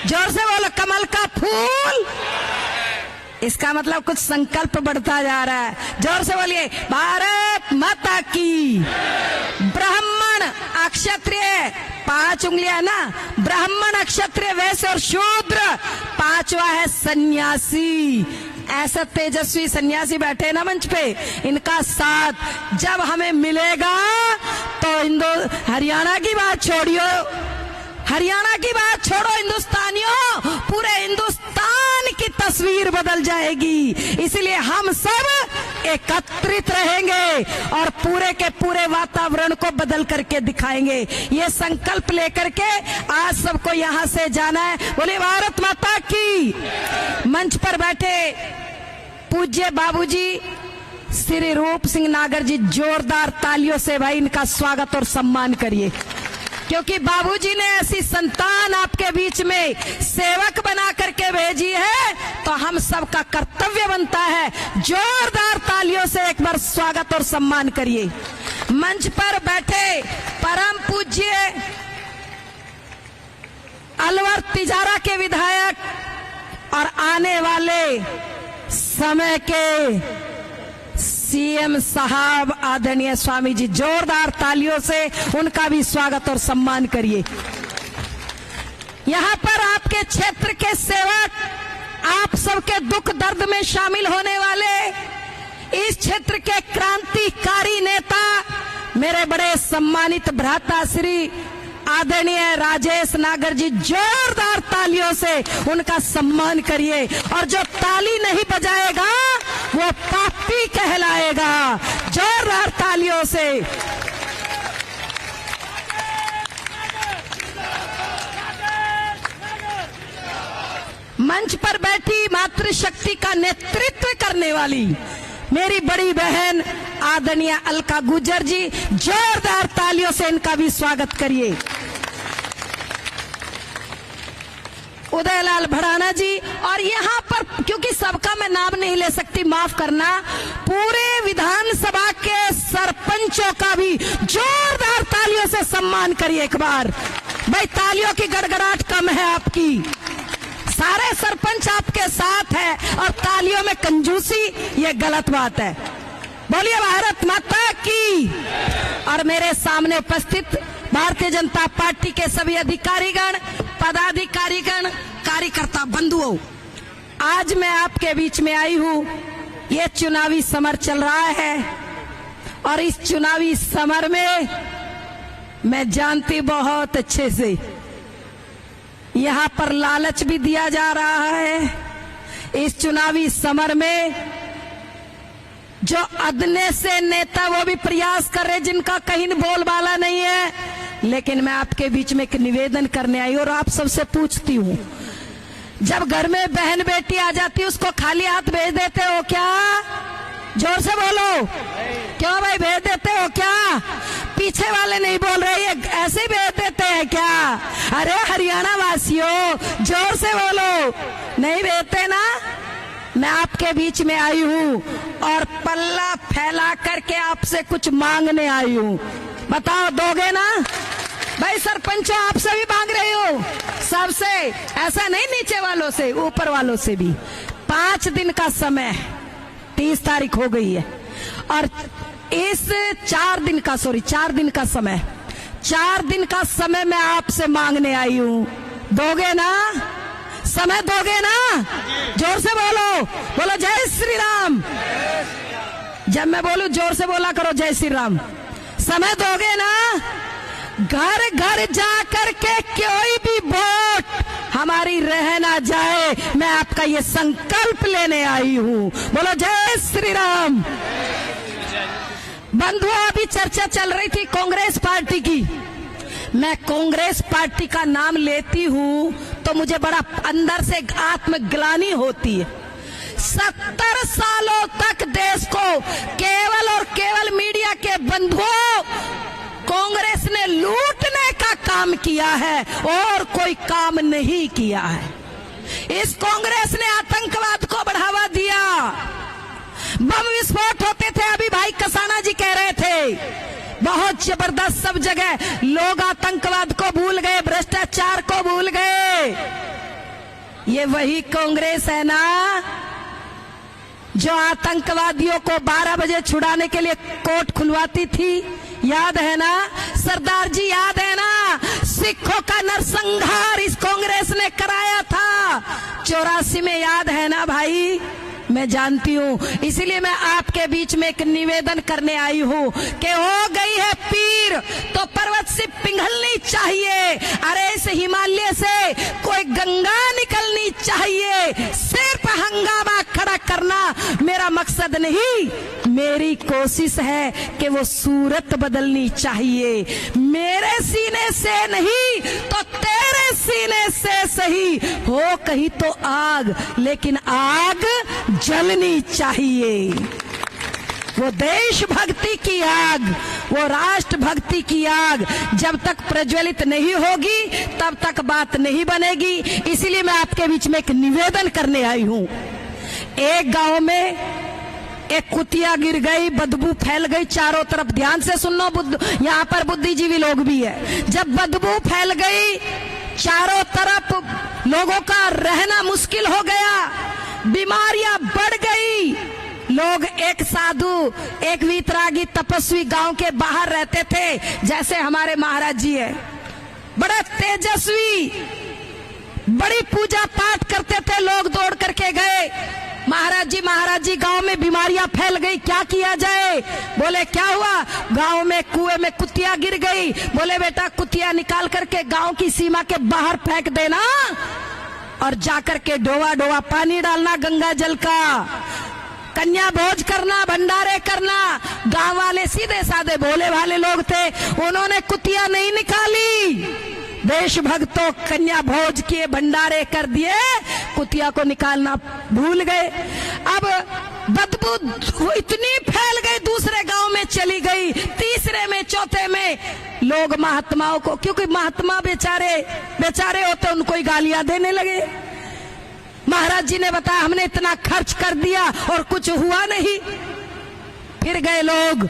जोर से बोलो कमल का फूल। इसका मतलब कुछ संकल्प बढ़ता जा रहा है। जोर से बोलिए भारत माता की। ब्राह्मण अक्षत्रिय 5 उंगलियां ना, ब्राह्मण अक्षत्रिय वैश्य और शूद्र, 5वां है सन्यासी। ऐसा तेजस्वी सन्यासी बैठे ना मंच पे, इनका साथ जब हमें मिलेगा तो हरियाणा की बात छोड़ियो, हरियाणा की बात छोड़ो, हिंदुस्तानियों पूरे हिंदुस्तान की तस्वीर बदल जाएगी। इसलिए हम सब एकत्रित रहेंगे और पूरे के पूरे वातावरण को बदल करके दिखाएंगे। ये संकल्प लेकर के आज सबको यहाँ से जाना है। बोले भारत माता की। मंच पर बैठे पूज्य बाबूजी श्री रूप सिंह नागर जी, जोरदार तालियों से भाई इनका स्वागत और सम्मान करिए, क्योंकि बाबूजी ने ऐसी संतान आपके बीच में सेवक बना करके भेजी है, तो हम सबका कर्तव्य बनता है। जोरदार तालियों से एक बार स्वागत और सम्मान करिए। मंच पर बैठे परम पूज्य अलवर तिजारा के विधायक और आने वाले समय के सीएम साहब आदरणीय स्वामी जी, जोरदार तालियों से उनका भी स्वागत और सम्मान करिए। यहाँ पर आपके क्षेत्र के सेवक, आप सबके दुख दर्द में शामिल होने वाले इस क्षेत्र के क्रांतिकारी नेता, मेरे बड़े सम्मानित भ्राता श्री आदरणीय राजेश नागर जी, जोरदार तालियों से उनका सम्मान करिए। और जो ताली नहीं बजाएगा वो पापी कहलाएगा। जोरदार तालियों से। मंच पर बैठी मातृशक्ति का नेतृत्व करने वाली मेरी बड़ी बहन आदरणीय अलका गुर्जर जी, जोरदार तालियों से इनका भी स्वागत करिए। उदयलाल भड़ाना जी, और यहाँ पर क्योंकि सबका मैं नाम नहीं ले सकती, माफ करना, पूरे विधानसभा के सरपंचों का भी जोरदार तालियों से सम्मान करिए एक बार। भाई तालियों की गड़गड़ाहट कम है आपकी, सारे सरपंच आपके साथ है, और तालियों में कंजूसी ये गलत बात है। बोलिए भारत माता की। और मेरे सामने उपस्थित भारतीय जनता पार्टी के सभी अधिकारीगण, पदाधिकारीगण, कार्यकर्ता बंधुओं, आज मैं आपके बीच में आई हूँ। ये चुनावी समर चल रहा है, और इस चुनावी समर में मैं जानती बहुत अच्छे से, यहाँ पर लालच भी दिया जा रहा है। इस चुनावी समर में जो अदने से नेता वो भी प्रयास कर रहे, जिनका कहीं बोलबाला नहीं है, लेकिन मैं आपके बीच में एक निवेदन करने आई और आप सबसे पूछती हूँ, जब घर में बहन बेटी आ जाती है उसको खाली हाथ भेज देते हो क्या? जोर से बोलो, क्यों भाई भेज देते हो क्या? पीछे वाले नहीं बोल रहे, ये ऐसे ही भेज देते हैं क्या? अरे हरियाणा वासियों, जोर से बोलो, नहीं भेजते ना? मैं आपके बीच में आई हूँ और पल्ला फैला करके आपसे कुछ मांगने आई हूँ। बताओ दोगे ना? भाई सरपंचों, आपसे भी मांग रही हो, सबसे, ऐसा नहीं नीचे वालों से, ऊपर वालों से भी। 5 दिन का समय, 30 तारीख हो गई है, और इस 4 दिन का समय, 4 दिन का समय मैं आपसे मांगने आई हूँ। दोगे ना? समय दोगे ना? जोर से बोलो, बोलो जय श्री राम। जब मैं बोलूं जोर से बोला करो जय श्री राम। समय दोगे ना? घर घर जा करके कोई भी वोट हमारी रह ना जाए, मैं आपका ये संकल्प लेने आई हूँ। बोलो जय श्री राम। बंधुओं, अभी चर्चा चल रही थी कांग्रेस पार्टी की। मैं कांग्रेस पार्टी का नाम लेती हूँ तो मुझे बड़ा अंदर से आत्मग्लानि होती है। 70 सालों तक देश को केवल और केवल मीडिया के बंधुओं कांग्रेस ने लूटने का काम किया है और कोई काम नहीं किया है। इस कांग्रेस ने आतंकवाद को बढ़ावा दिया, बम विस्फोट होते थे, अभी भाई कसाना जी कह रहे थे, बहुत जबरदस्त, सब जगह लोग आतंकवाद को भूल गए, भ्रष्टाचार को भूल गए। ये वही कांग्रेस है ना जो आतंकवादियों को 12 बजे छुड़ाने के लिए कोर्ट खुलवाती थी, याद है ना सरदार जी? याद है ना? सिखों का नरसंहार इस कांग्रेस ने कराया था 84 में, याद है ना भाई? मैं जानती हूँ, इसीलिए मैं आपके बीच में एक निवेदन करने आई हूँ कि हो गई है पीर तो पर्वत से पिघलनी चाहिए। अरे इस हिमालय से कोई गंगा निकलनी चाहिए। सिर्फ हंगामा खड़ा करना मेरा मकसद नहीं, मेरी कोशिश है कि वो सूरत बदलनी चाहिए। मेरे सीने से नहीं तो तेरे सीने से सही हो कहीं तो आग, लेकिन आग जलनी चाहिए। वो देशभक्ति की आग, वो राष्ट्रभक्ति की आग जब तक प्रज्वलित नहीं होगी तब तक बात नहीं बनेगी। इसीलिए मैं आपके बीच में एक निवेदन करने आई हूं। एक गांव में एक कुतिया गिर गई, बदबू फैल गई चारों तरफ। ध्यान से सुनो, यहाँ पर बुद्धिजीवी लोग भी है। जब बदबू फैल गई चारों तरफ, लोगों का रहना मुश्किल हो गया, बीमारियां बढ़ गई। लोग, एक साधु, एक वीतरागी तपस्वी गांव के बाहर रहते थे, जैसे हमारे महाराज जी है, बड़े तेजस्वी, बड़ी पूजा पाठ करते थे। लोग दौड़ करके गए, महाराज जी गांव में बीमारियां फैल गई, क्या किया जाए? बोले क्या हुआ? गांव में कुएं में कुतिया गिर गई। बोले बेटा कुतिया निकाल करके गांव की सीमा के बाहर फेंक देना और जाकर के डोवा डोवा पानी डालना गंगा जल का, कन्या भोज करना, भंडारे करना। गांव वाले सीधे साधे भोले भाले लोग थे, उन्होंने कुतिया नहीं निकाली। देशभक्तों कन्या भोज किए, भंडारे कर दिए, कुतिया को निकालना भूल गए। अब बदबू इतनी फैल गई, दूसरे गांव में चली गई, तीसरे में, चौथे में। लोग महात्माओं को, क्योंकि महात्मा बेचारे होते, उनको ही गालियां देने लगे। महाराज जी ने बताया हमने इतना खर्च कर दिया और कुछ हुआ नहीं। फिर गए लोग,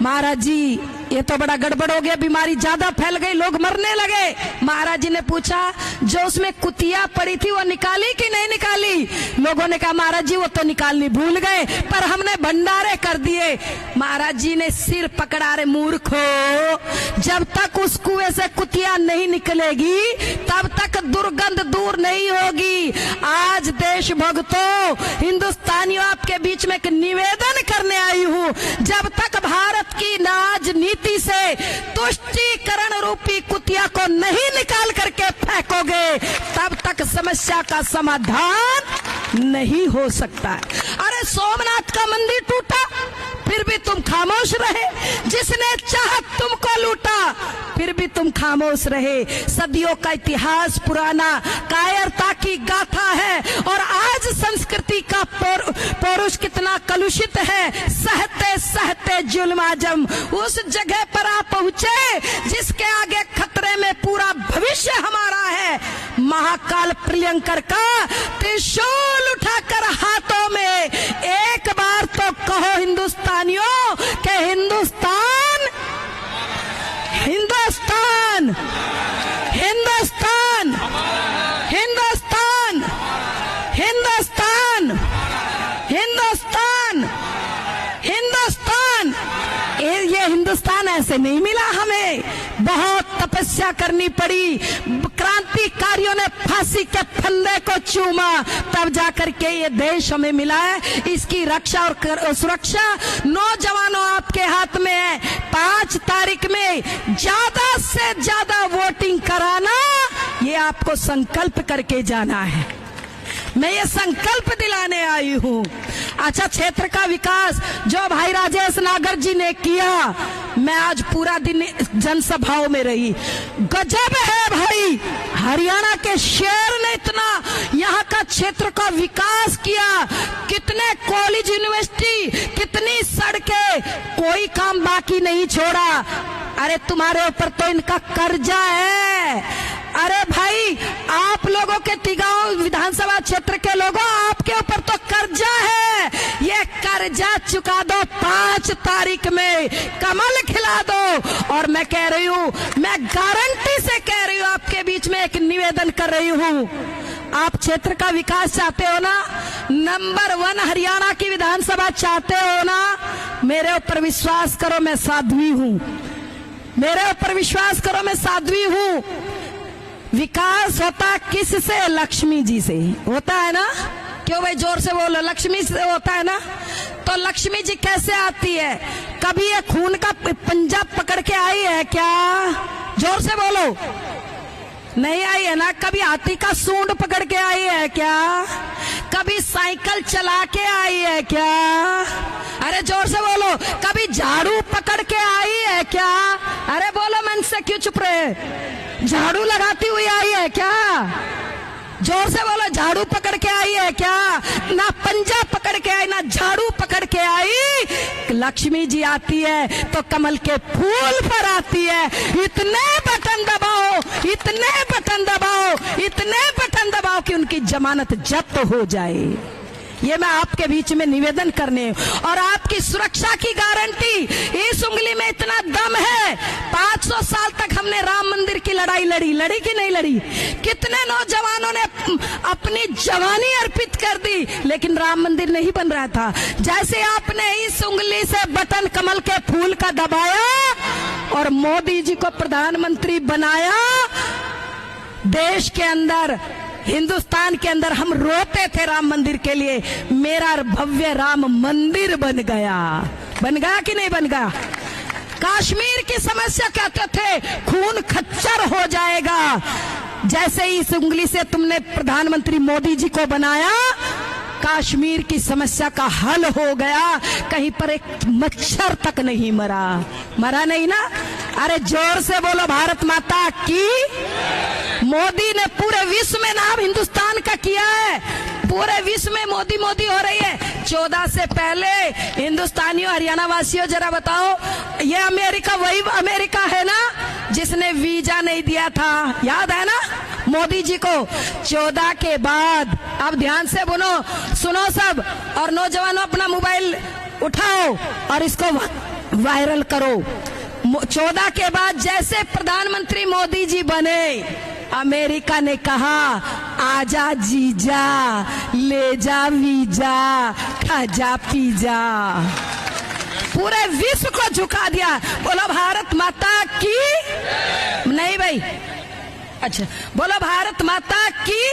महाराज जी ये तो बड़ा गड़बड़ हो गया, बीमारी ज्यादा फैल गई, लोग मरने लगे। महाराज जी ने पूछा जो उसमें कुतिया पड़ी थी वो निकाली कि नहीं निकाली? लोगों ने कहा महाराज जी वो तो निकालनी भूल गए, पर हमने भंडारे कर दिए। महाराज जी ने सिर पकड़ा, रे मूर्खो, जब तक उस कुएं से कुतिया नहीं निकलेगी तब तक दुर्गंध दूर नहीं होगी। आज देशभक्तों, हिंदुस्तानियों, आपके बीच में एक निवेदन करने आई हूं, जब तक भारत की राजनीति से तुष्टीकरण रूपी कुतिया को नहीं निकाल करके फेंकोगे तब तक समस्या का समाधान नहीं हो सकता है। अरे सोमनाथ का मंदिर टूटा फिर भी तुम खामोश रहे, जिसने चाहा तुमको लूटा फिर भी तुम खामोश रहे। सदियों का इतिहास पुराना, कायरता की गाथा है। और आज संस्कृति का पौरुष कितना कलुषित है। सहते सहते जुल्म आजम उस जगह पर आ पहुंचे जिसके आगे खतरे में पूरा भविष्य हमारा है। महाकाल प्रियंकर का त्रिशूल उठाकर हाथों में, एक बार तो कहो हिंदुस्तानियों कि हिंदुस्तान, हिंदुस्तान, हिंदुस्तान, हिंदुस्तान, हिंदुस्तान, हिंदुस्तान, हिंदुस्तान। ये हिंदुस्तान ऐसे नहीं मिला हमें, बहुत तपस्या करनी पड़ी। क्रांतिकारियों ने फांसी के फंदे को चूमा, तब जाकर के ये देश हमें मिला है। इसकी रक्षा और सुरक्षा नौजवानों आपके हाथ में है। 5 तारीख में ज्यादा से ज्यादा वोटिंग कराना, ये आपको संकल्प करके जाना है। मैं ये संकल्प दिलाने आई हूँ। अच्छा, क्षेत्र का विकास जो भाई राजेश नागर जी ने किया, मैं आज पूरा दिन जनसभाओं में रही, गजब है भाई। हरियाणा के शेर ने इतना यहाँ का क्षेत्र का विकास किया, कितने कॉलेज, यूनिवर्सिटी, कितनी सड़कें, कोई काम बाकी नहीं छोड़ा। अरे तुम्हारे ऊपर तो इनका कर्जा है। अरे भाई, आप लोगों के तिगांव विधानसभा क्षेत्र के लोगों, आपके ऊपर तो कर्जा है। ये कर्जा चुका दो, 5 तारीख में कमल खिला दो। और मैं कह रही हूँ, मैं गारंटी से कह रही हूँ, आपके बीच में एक निवेदन कर रही हूँ, आप क्षेत्र का विकास चाहते हो ना, नंबर 1 हरियाणा की विधानसभा चाहते हो ना, मेरे ऊपर विश्वास करो, मैं साध्वी हूँ। मेरे ऊपर विश्वास करो, मैं साध्वी हूँ। विकास होता किससे? लक्ष्मी जी से होता है ना। क्यों भाई, जोर से बोलो, लक्ष्मी से होता है ना। तो लक्ष्मी जी कैसे आती है? कभी ये खून का पंजा पकड़ के आई है क्या? जोर से बोलो, नहीं आई है ना। कभी हाथी का सूंड पकड़ के आई है क्या? कभी साइकिल चला के आई है क्या? अरे जोर से बोलो, कभी झाड़ू पकड़ के आई है क्या? अरे बोलो, मन से क्यों चुप रहे? झाड़ू लगाती हुई आई है क्या? जोर से बोलो, झाड़ू पकड़ के आई है क्या? ना पंजा पकड़ के आई, ना झाड़ू पकड़ के आई। लक्ष्मी जी आती है तो कमल के फूल पर आती है। इतने बटन दबाओ, इतने बटन दबाओ, इतने बटन दबाओ कि उनकी जमानत जब्त हो जाए। ये मैं आपके बीच में निवेदन करने और आपकी सुरक्षा की गारंटी, इस उंगली में इतना दम है। 500 साल तक हमने राम मंदिर की लड़ाई लड़ी कि नहीं लड़ी? कितने नौजवानों ने अपनी जवानी अर्पित कर दी, लेकिन राम मंदिर नहीं बन रहा था। जैसे आपने इस उंगली से बटन कमल के फूल का दबाया और मोदी जी को प्रधानमंत्री बनाया, देश के अंदर, हिंदुस्तान के अंदर हम रोते थे राम मंदिर के लिए। मेरा भव्य राम मंदिर बन गया। बन गया कि नहीं बन गया? कश्मीर की समस्या कहते थे खून खच्चर हो जाएगा। जैसे ही इस उंगली से तुमने प्रधानमंत्री मोदी जी को बनाया, कश्मीर की समस्या का हल हो गया। कहीं पर एक मच्छर तक नहीं मरा। मरा नहीं ना? अरे जोर से बोलो भारत माता की। मोदी ने पूरे विश्व में नाम हिंदुस्तान का किया है। पूरे विश्व में मोदी मोदी हो रही है। 14 से पहले हिंदुस्तानियों, हरियाणा वासियों, जरा बताओ, ये अमेरिका वही अमेरिका है ना जिसने वीजा नहीं दिया था? याद है ना मोदी जी को? 14 के बाद, अब ध्यान से सुनो सब, और नौजवानों अपना मोबाइल उठाओ और इसको वायरल करो। 14 के बाद जैसे प्रधानमंत्री मोदी जी बने, अमेरिका ने कहा आजा जीजा, ले जा वीजा, खा जा पीजा। पूरे विश्व को झुका दिया। बोलो भारत माता की। नहीं भाई, अच्छा बोलो भारत माता की।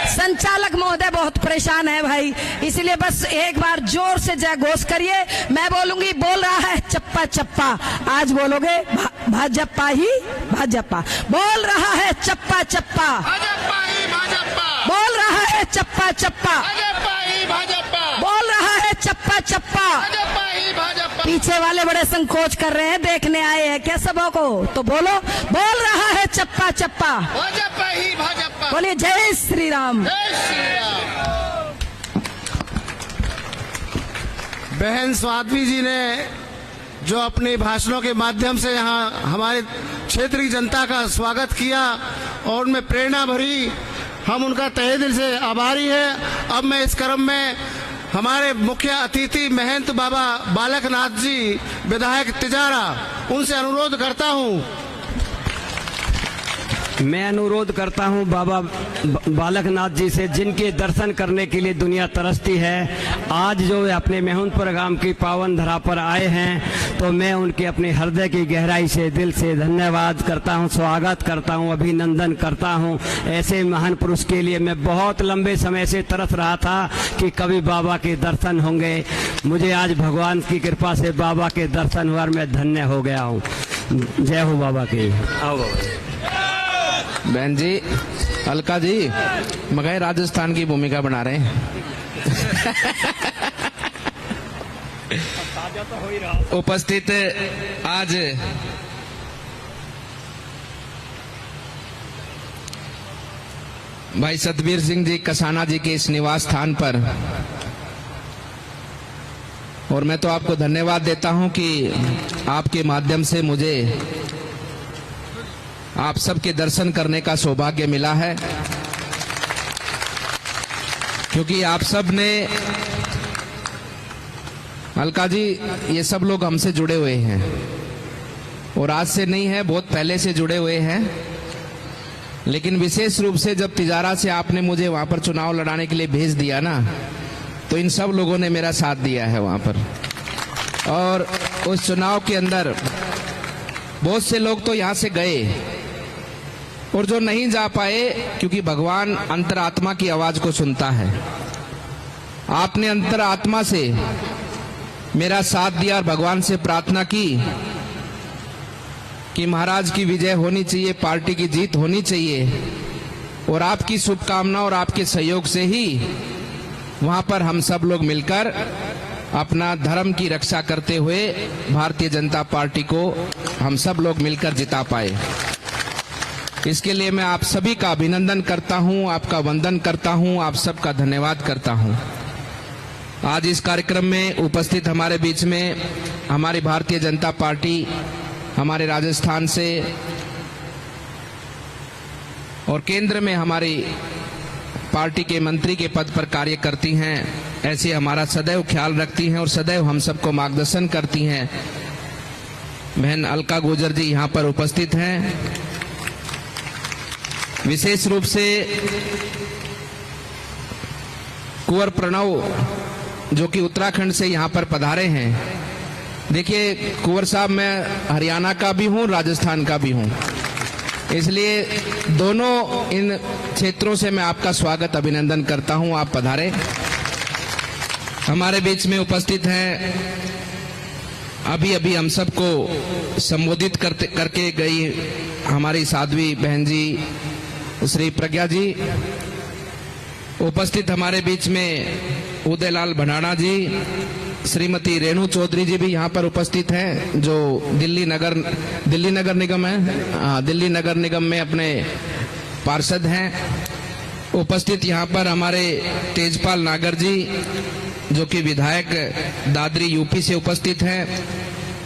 संचालक महोदय बहुत परेशान है भाई, इसलिए बस एक बार जोर से जय घोष करिए। मैं बोलूंगी, बोल रहा है चप्पा चप्पा, आज बोलोगे भाजपा ही भाजपा। बोल रहा है चप्पा चप्पा, भाजपा ही भाजपा, बोल रहा है चप्पा चप्पा, भाजपा ही भाजपा, बोल रहा है चप्पा चप्पा। भाजपा ही भाजपा। पीछे वाले बड़े संकोच कर रहे हैं, देखने आए हैं क्या सबों को? तो बोलो, बोल रहा है चप्पा चप्पा, भाजपा ही भाजपा। बोलिए जय श्री राम। जय श्री राम। बहन स्वाति जी ने जो अपने भाषणों के माध्यम से यहाँ हमारे क्षेत्र की जनता का स्वागत किया और उनमें प्रेरणा भरी, हम उनका तहे दिल से आभारी हैं। अब मैं इस क्रम में हमारे मुख्य अतिथि महंत बाबा बालकनाथ जी, विधायक तिजारा, उनसे अनुरोध करता हूँ। मैं अनुरोध करता हूं बाबा बालकनाथ जी से, जिनके दर्शन करने के लिए दुनिया तरसती है। आज जो वे अपने मेहुनपुर गांव की पावन धरा पर आए हैं, तो मैं उनके अपने हृदय की गहराई से, दिल से धन्यवाद करता हूं, स्वागत करता हूं, अभिनंदन करता हूं। ऐसे महान पुरुष के लिए मैं बहुत लंबे समय से तरस रहा था कि कभी बाबा के दर्शन होंगे। मुझे आज भगवान की कृपा से बाबा के दर्शन हुआ और मैं धन्य हो गया हूँ। जय हो बाबा की। आओ बाबा। बहन जी, अलका जी, मगही राजस्थान की भूमिका बना रहे हैं। उपस्थित आज भाई सतबीर सिंह जी कसाना जी के इस निवास स्थान पर, और मैं तो आपको धन्यवाद देता हूं कि आपके माध्यम से मुझे आप सबके दर्शन करने का सौभाग्य मिला है, क्योंकि आप सब ने, अलका जी, ये सब लोग हमसे जुड़े हुए हैं और आज से नहीं है, बहुत पहले से जुड़े हुए हैं। लेकिन विशेष रूप से जब तिजारा से आपने मुझे वहां पर चुनाव लड़ाने के लिए भेज दिया ना, तो इन सब लोगों ने मेरा साथ दिया है वहां पर। और उस चुनाव के अंदर बहुत से लोग तो यहां से गए और जो नहीं जा पाए, क्योंकि भगवान अंतरात्मा की आवाज को सुनता है। आपने अंतरात्मा से मेरा साथ दिया और भगवान से प्रार्थना की कि महाराज की विजय होनी चाहिए, पार्टी की जीत होनी चाहिए, और आपकी शुभकामना और आपके सहयोग से ही वहां पर हम सब लोग मिलकर अपना धर्म की रक्षा करते हुए भारतीय जनता पार्टी को हम सब लोग मिलकर जिता पाए। इसके लिए मैं आप सभी का अभिनंदन करता हूं, आपका वंदन करता हूं, आप सबका धन्यवाद करता हूं। आज इस कार्यक्रम में उपस्थित हमारे बीच में हमारी भारतीय जनता पार्टी हमारे राजस्थान से और केंद्र में हमारी पार्टी के मंत्री के पद पर कार्य करती हैं, ऐसे हमारा सदैव ख्याल रखती हैं और सदैव हम सबको मार्गदर्शन करती हैं। बहन अलका गुर्जर जी यहाँ पर उपस्थित हैं। विशेष रूप से कुंवर प्रणव जो कि उत्तराखंड से यहाँ पर पधारे हैं। देखिए कुंवर साहब, मैं हरियाणा का भी हूँ, राजस्थान का भी हूँ, इसलिए दोनों इन क्षेत्रों से मैं आपका स्वागत अभिनंदन करता हूँ। आप पधारे। हमारे बीच में उपस्थित हैं, अभी अभी हम सबको संबोधित करके गई हमारी साध्वी बहन जी श्री प्रज्ञा जी। उपस्थित हमारे बीच में उदयलाल भंडाणा जी, श्रीमती रेणु चौधरी जी भी यहाँ पर उपस्थित हैं, जो दिल्ली नगर निगम है, दिल्ली नगर निगम में अपने पार्षद हैं। उपस्थित यहाँ पर हमारे तेजपाल नागर जी जो कि विधायक दादरी यूपी से उपस्थित हैं।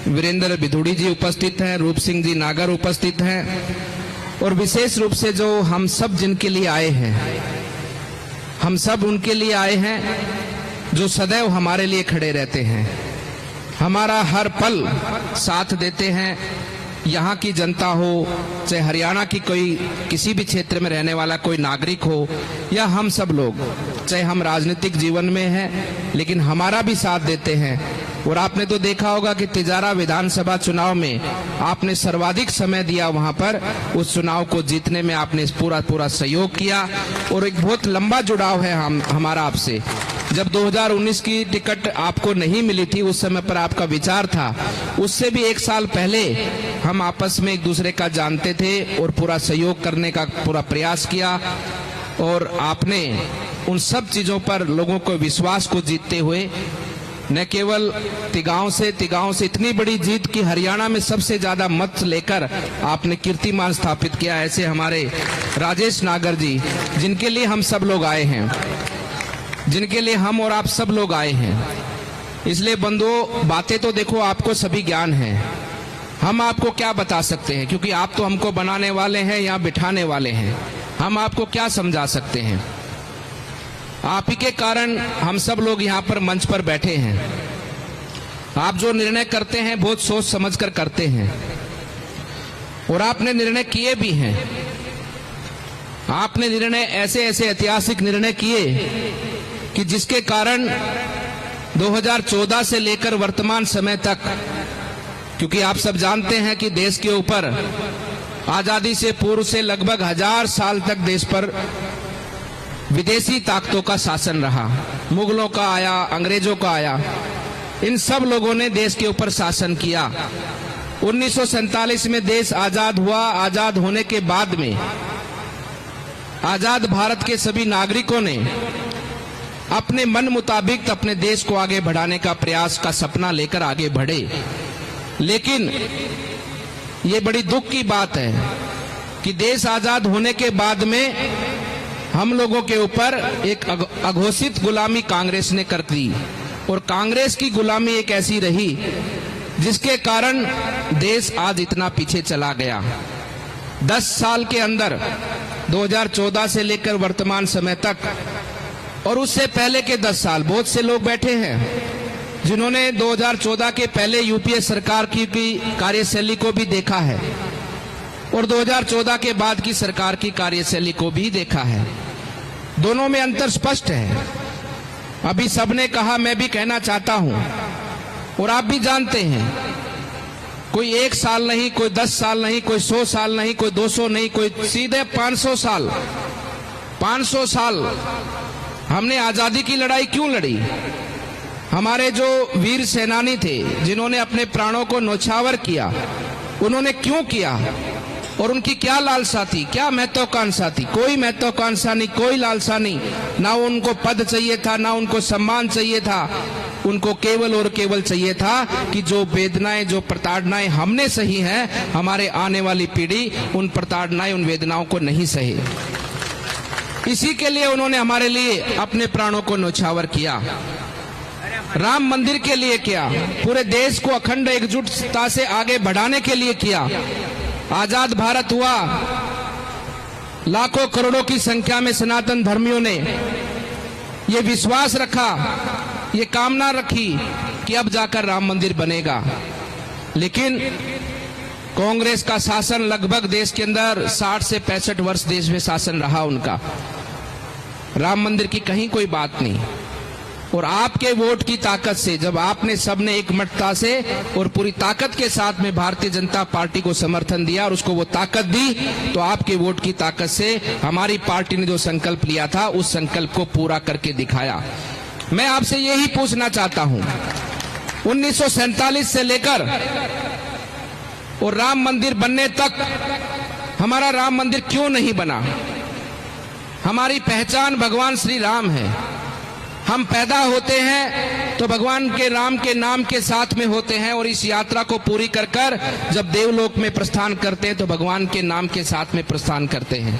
वीरेंद्र बिधुड़ी जी उपस्थित हैं। रूप सिंह जी नागर उपस्थित हैं। और विशेष रूप से जो हम सब जिनके लिए आए हैं, हम सब उनके लिए आए हैं जो सदैव हमारे लिए खड़े रहते हैं, हमारा हर पल साथ देते हैं। यहाँ की जनता हो, चाहे हरियाणा की कोई किसी भी क्षेत्र में रहने वाला कोई नागरिक हो, या हम सब लोग, चाहे हम राजनीतिक जीवन में हैं लेकिन हमारा भी साथ देते हैं। और आपने तो देखा होगा कि तिजारा विधानसभा चुनाव में आपने सर्वाधिक समय दिया, वहां पर उस चुनाव को जीतने में आपने पूरा सहयोग किया। और एक बहुत लंबा जुड़ाव है हमारा आपसे। जब 2019 की टिकट आपको नहीं मिली थी, उस समय पर आपका विचार था, उससे भी एक साल पहले हम आपस में एक दूसरे का जानते थे और पूरा सहयोग करने का पूरा प्रयास किया। और आपने उन सब चीजों पर लोगों को विश्वास को जीतते हुए न केवल तिगांव से इतनी बड़ी जीत कि हरियाणा में सबसे ज्यादा मत लेकर आपने कीर्तिमान स्थापित किया। ऐसे हमारे राजेश नागर जी, जिनके लिए हम सब लोग आए हैं, जिनके लिए हम और आप सब लोग आए हैं। इसलिए बंधुओं, बातें तो देखो आपको सभी ज्ञान है, हम आपको क्या बता सकते हैं, क्योंकि आप तो हमको बनाने वाले हैं, यहाँ बिठाने वाले हैं। हम आपको क्या समझा सकते हैं? आप ही के कारण हम सब लोग यहाँ पर मंच पर बैठे हैं। आप जो निर्णय करते हैं बहुत सोच समझ कर करते हैं, और आपने निर्णय किए भी हैं। आपने निर्णय ऐसे ऐतिहासिक निर्णय किए कि जिसके कारण 2014 से लेकर वर्तमान समय तक, क्योंकि आप सब जानते हैं कि देश के ऊपर आजादी से पूर्व से लगभग 1000 साल तक देश पर विदेशी ताकतों का शासन रहा। मुगलों का आया, अंग्रेजों का आया, इन सब लोगों ने देश के ऊपर शासन किया। 1947 में देश आजाद हुआ। आजाद होने के बाद में आजाद भारत के सभी नागरिकों ने अपने मन मुताबिक अपने देश को आगे बढ़ाने का प्रयास का सपना लेकर आगे बढ़े। लेकिन ये बड़ी दुख की बात है कि देश आजाद होने के बाद में हम लोगों के ऊपर एक अघोषित गुलामी कांग्रेस ने कर दी। और कांग्रेस की गुलामी एक ऐसी रही जिसके कारण देश आज इतना पीछे चला गया। 10 साल के अंदर 2014 से लेकर वर्तमान समय तक, और उससे पहले के 10 साल, बहुत से लोग बैठे हैं जिन्होंने 2014 के पहले यूपीए सरकार की कार्यशैली को भी देखा है और 2014 के बाद की सरकार की कार्यशैली को भी देखा है। दोनों में अंतर स्पष्ट है। अभी सबने कहा, मैं भी कहना चाहता हूं, और आप भी जानते हैं, कोई 1 साल नहीं, कोई 10 साल नहीं, कोई 100 साल नहीं, कोई 200 नहीं, कोई सीधे 500 साल 500 साल हमने आजादी की लड़ाई क्यों लड़ी? हमारे जो वीर सेनानी थे जिन्होंने अपने प्राणों को न्यौछावर किया, उन्होंने क्यों किया और उनकी क्या लालसा थी, क्या महत्वाकांक्षा थी? कोई महत्वाकांक्षा नहीं, कोई लालसा नहीं। ना उनको पद चाहिए था, ना उनको सम्मान चाहिए था। उनको केवल और केवल चाहिए था कि जो वेदनाएं, जो प्रताड़नाएं हमने सही हैं, हमारे आने वाली पीढ़ी उन प्रताड़नाएं, उन वेदनाओं को नहीं सहे। इसी के लिए उन्होंने हमारे लिए अपने प्राणों को न्यौछावर किया। राम मंदिर के लिए किया, पूरे देश को अखंड एकजुटता से आगे बढ़ाने के लिए किया। आजाद भारत हुआ, लाखों करोड़ों की संख्या में सनातन धर्मियों ने ये विश्वास रखा, ये कामना रखी कि अब जाकर राम मंदिर बनेगा। लेकिन कांग्रेस का शासन लगभग देश के अंदर 60 से 65 वर्ष देश में शासन रहा उनका। राम मंदिर की कहीं कोई बात नहीं। और आपके वोट की ताकत से, जब आपने सबने एकमठता से और पूरी ताकत के साथ में भारतीय जनता पार्टी को समर्थन दिया और उसको वो ताकत दी, तो आपके वोट की ताकत से हमारी पार्टी ने जो संकल्प लिया था उस संकल्प को पूरा करके दिखाया। मैं आपसे यही पूछना चाहता हूं, 1947 से लेकर और राम मंदिर बनने तक हमारा राम मंदिर क्यों नहीं बना? हमारी पहचान भगवान श्री राम है। हम पैदा होते हैं तो भगवान के राम के नाम के साथ में होते हैं और इस यात्रा को पूरी कर कर जब देवलोक में प्रस्थान करते हैं तो भगवान के नाम के साथ में प्रस्थान करते हैं।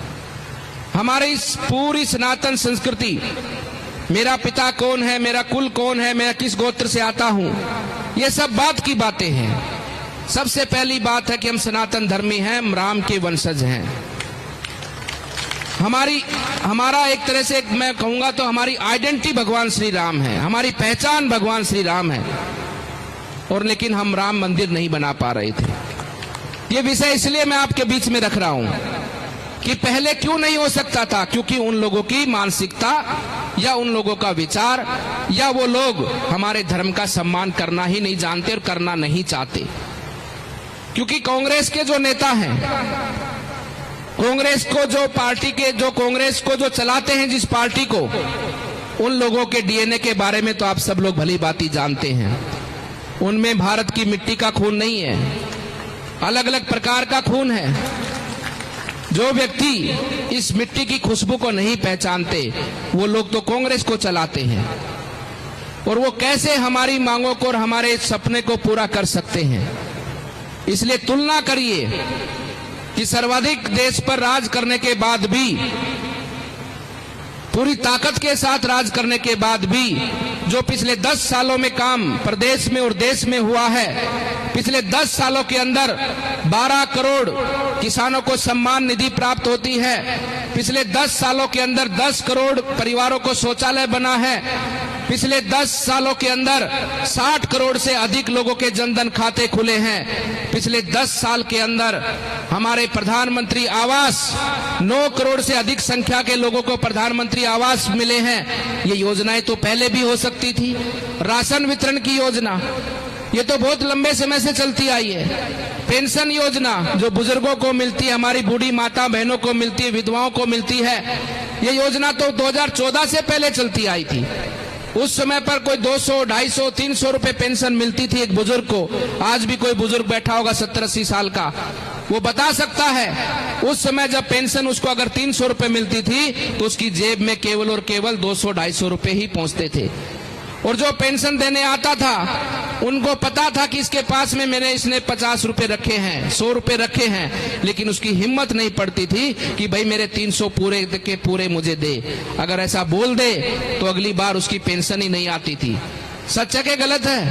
हमारे इस पूरी सनातन संस्कृति, मेरा पिता कौन है, मेरा कुल कौन है, मैं किस गोत्र से आता हूं, ये सब बात की बातें हैं। सबसे पहली बात है कि हम सनातन धर्मी हैं, हम राम के वंशज हैं। हमारा एक तरह से मैं कहूंगा तो हमारी आइडेंटिटी भगवान श्री राम है, हमारी पहचान भगवान श्री राम है। और लेकिन हम राम मंदिर नहीं बना पा रहे थे। ये विषय इसलिए मैं आपके बीच में रख रहा हूं कि पहले क्यों नहीं हो सकता था, क्योंकि उन लोगों की मानसिकता या उन लोगों का विचार या वो लोग हमारे धर्म का सम्मान करना ही नहीं जानते और करना नहीं चाहते। क्योंकि कांग्रेस के जो नेता हैं, कांग्रेस को जो पार्टी के जो कांग्रेस को जो चलाते हैं जिस पार्टी को, उन लोगों के डीएनए के बारे में तो आप सब लोग भली भांति जानते हैं। उनमें भारत की मिट्टी का खून नहीं है, अलग अलग प्रकार का खून है। जो व्यक्ति इस मिट्टी की खुशबू को नहीं पहचानते वो लोग तो कांग्रेस को चलाते हैं। और वो कैसे हमारी मांगों को और हमारे सपने को पूरा कर सकते हैं। इसलिए तुलना करिए कि सर्वाधिक देश पर राज करने के बाद भी, पूरी ताकत के साथ राज करने के बाद भी, जो पिछले 10 सालों में काम प्रदेश में और देश में हुआ है, पिछले 10 सालों के अंदर 12 करोड़ किसानों को सम्मान निधि प्राप्त होती है। पिछले 10 सालों के अंदर 10 करोड़ परिवारों को शौचालय बना है। पिछले 10 सालों के अंदर 60 करोड़ से अधिक लोगों के जनधन खाते खुले हैं। पिछले 10 साल के अंदर हमारे प्रधानमंत्री आवास, 9 करोड़ से अधिक संख्या के लोगों को प्रधानमंत्री आवास मिले हैं। ये योजनाएं तो पहले भी हो सकती थी। राशन वितरण की योजना, ये तो बहुत लंबे समय से चलती आई है। पेंशन योजना जो बुजुर्गों को मिलती है, हमारी बूढ़ी माता बहनों को मिलती है, विधवाओं को मिलती है, ये योजना तो 2014 से पहले चलती आई थी। उस समय पर कोई 200, 250, 300 रुपए पेंशन मिलती थी एक बुजुर्ग को। आज भी कोई बुजुर्ग बैठा होगा 70-80 साल का, वो बता सकता है उस समय जब पेंशन उसको अगर 300 रुपए मिलती थी तो उसकी जेब में केवल और केवल 200-250 रुपए ही पहुंचते थे। और जो पेंशन देने आता था उनको पता था कि इसके पास में इसने 50 रुपए रखे हैं, 100 रुपए रखे हैं, लेकिन उसकी हिम्मत नहीं पड़ती थी कि भाई मेरे 300 पूरे के पूरे मुझे दे। अगर ऐसा बोल दे तो अगली बार उसकी पेंशन ही नहीं आती थी। सच है कि गलत है?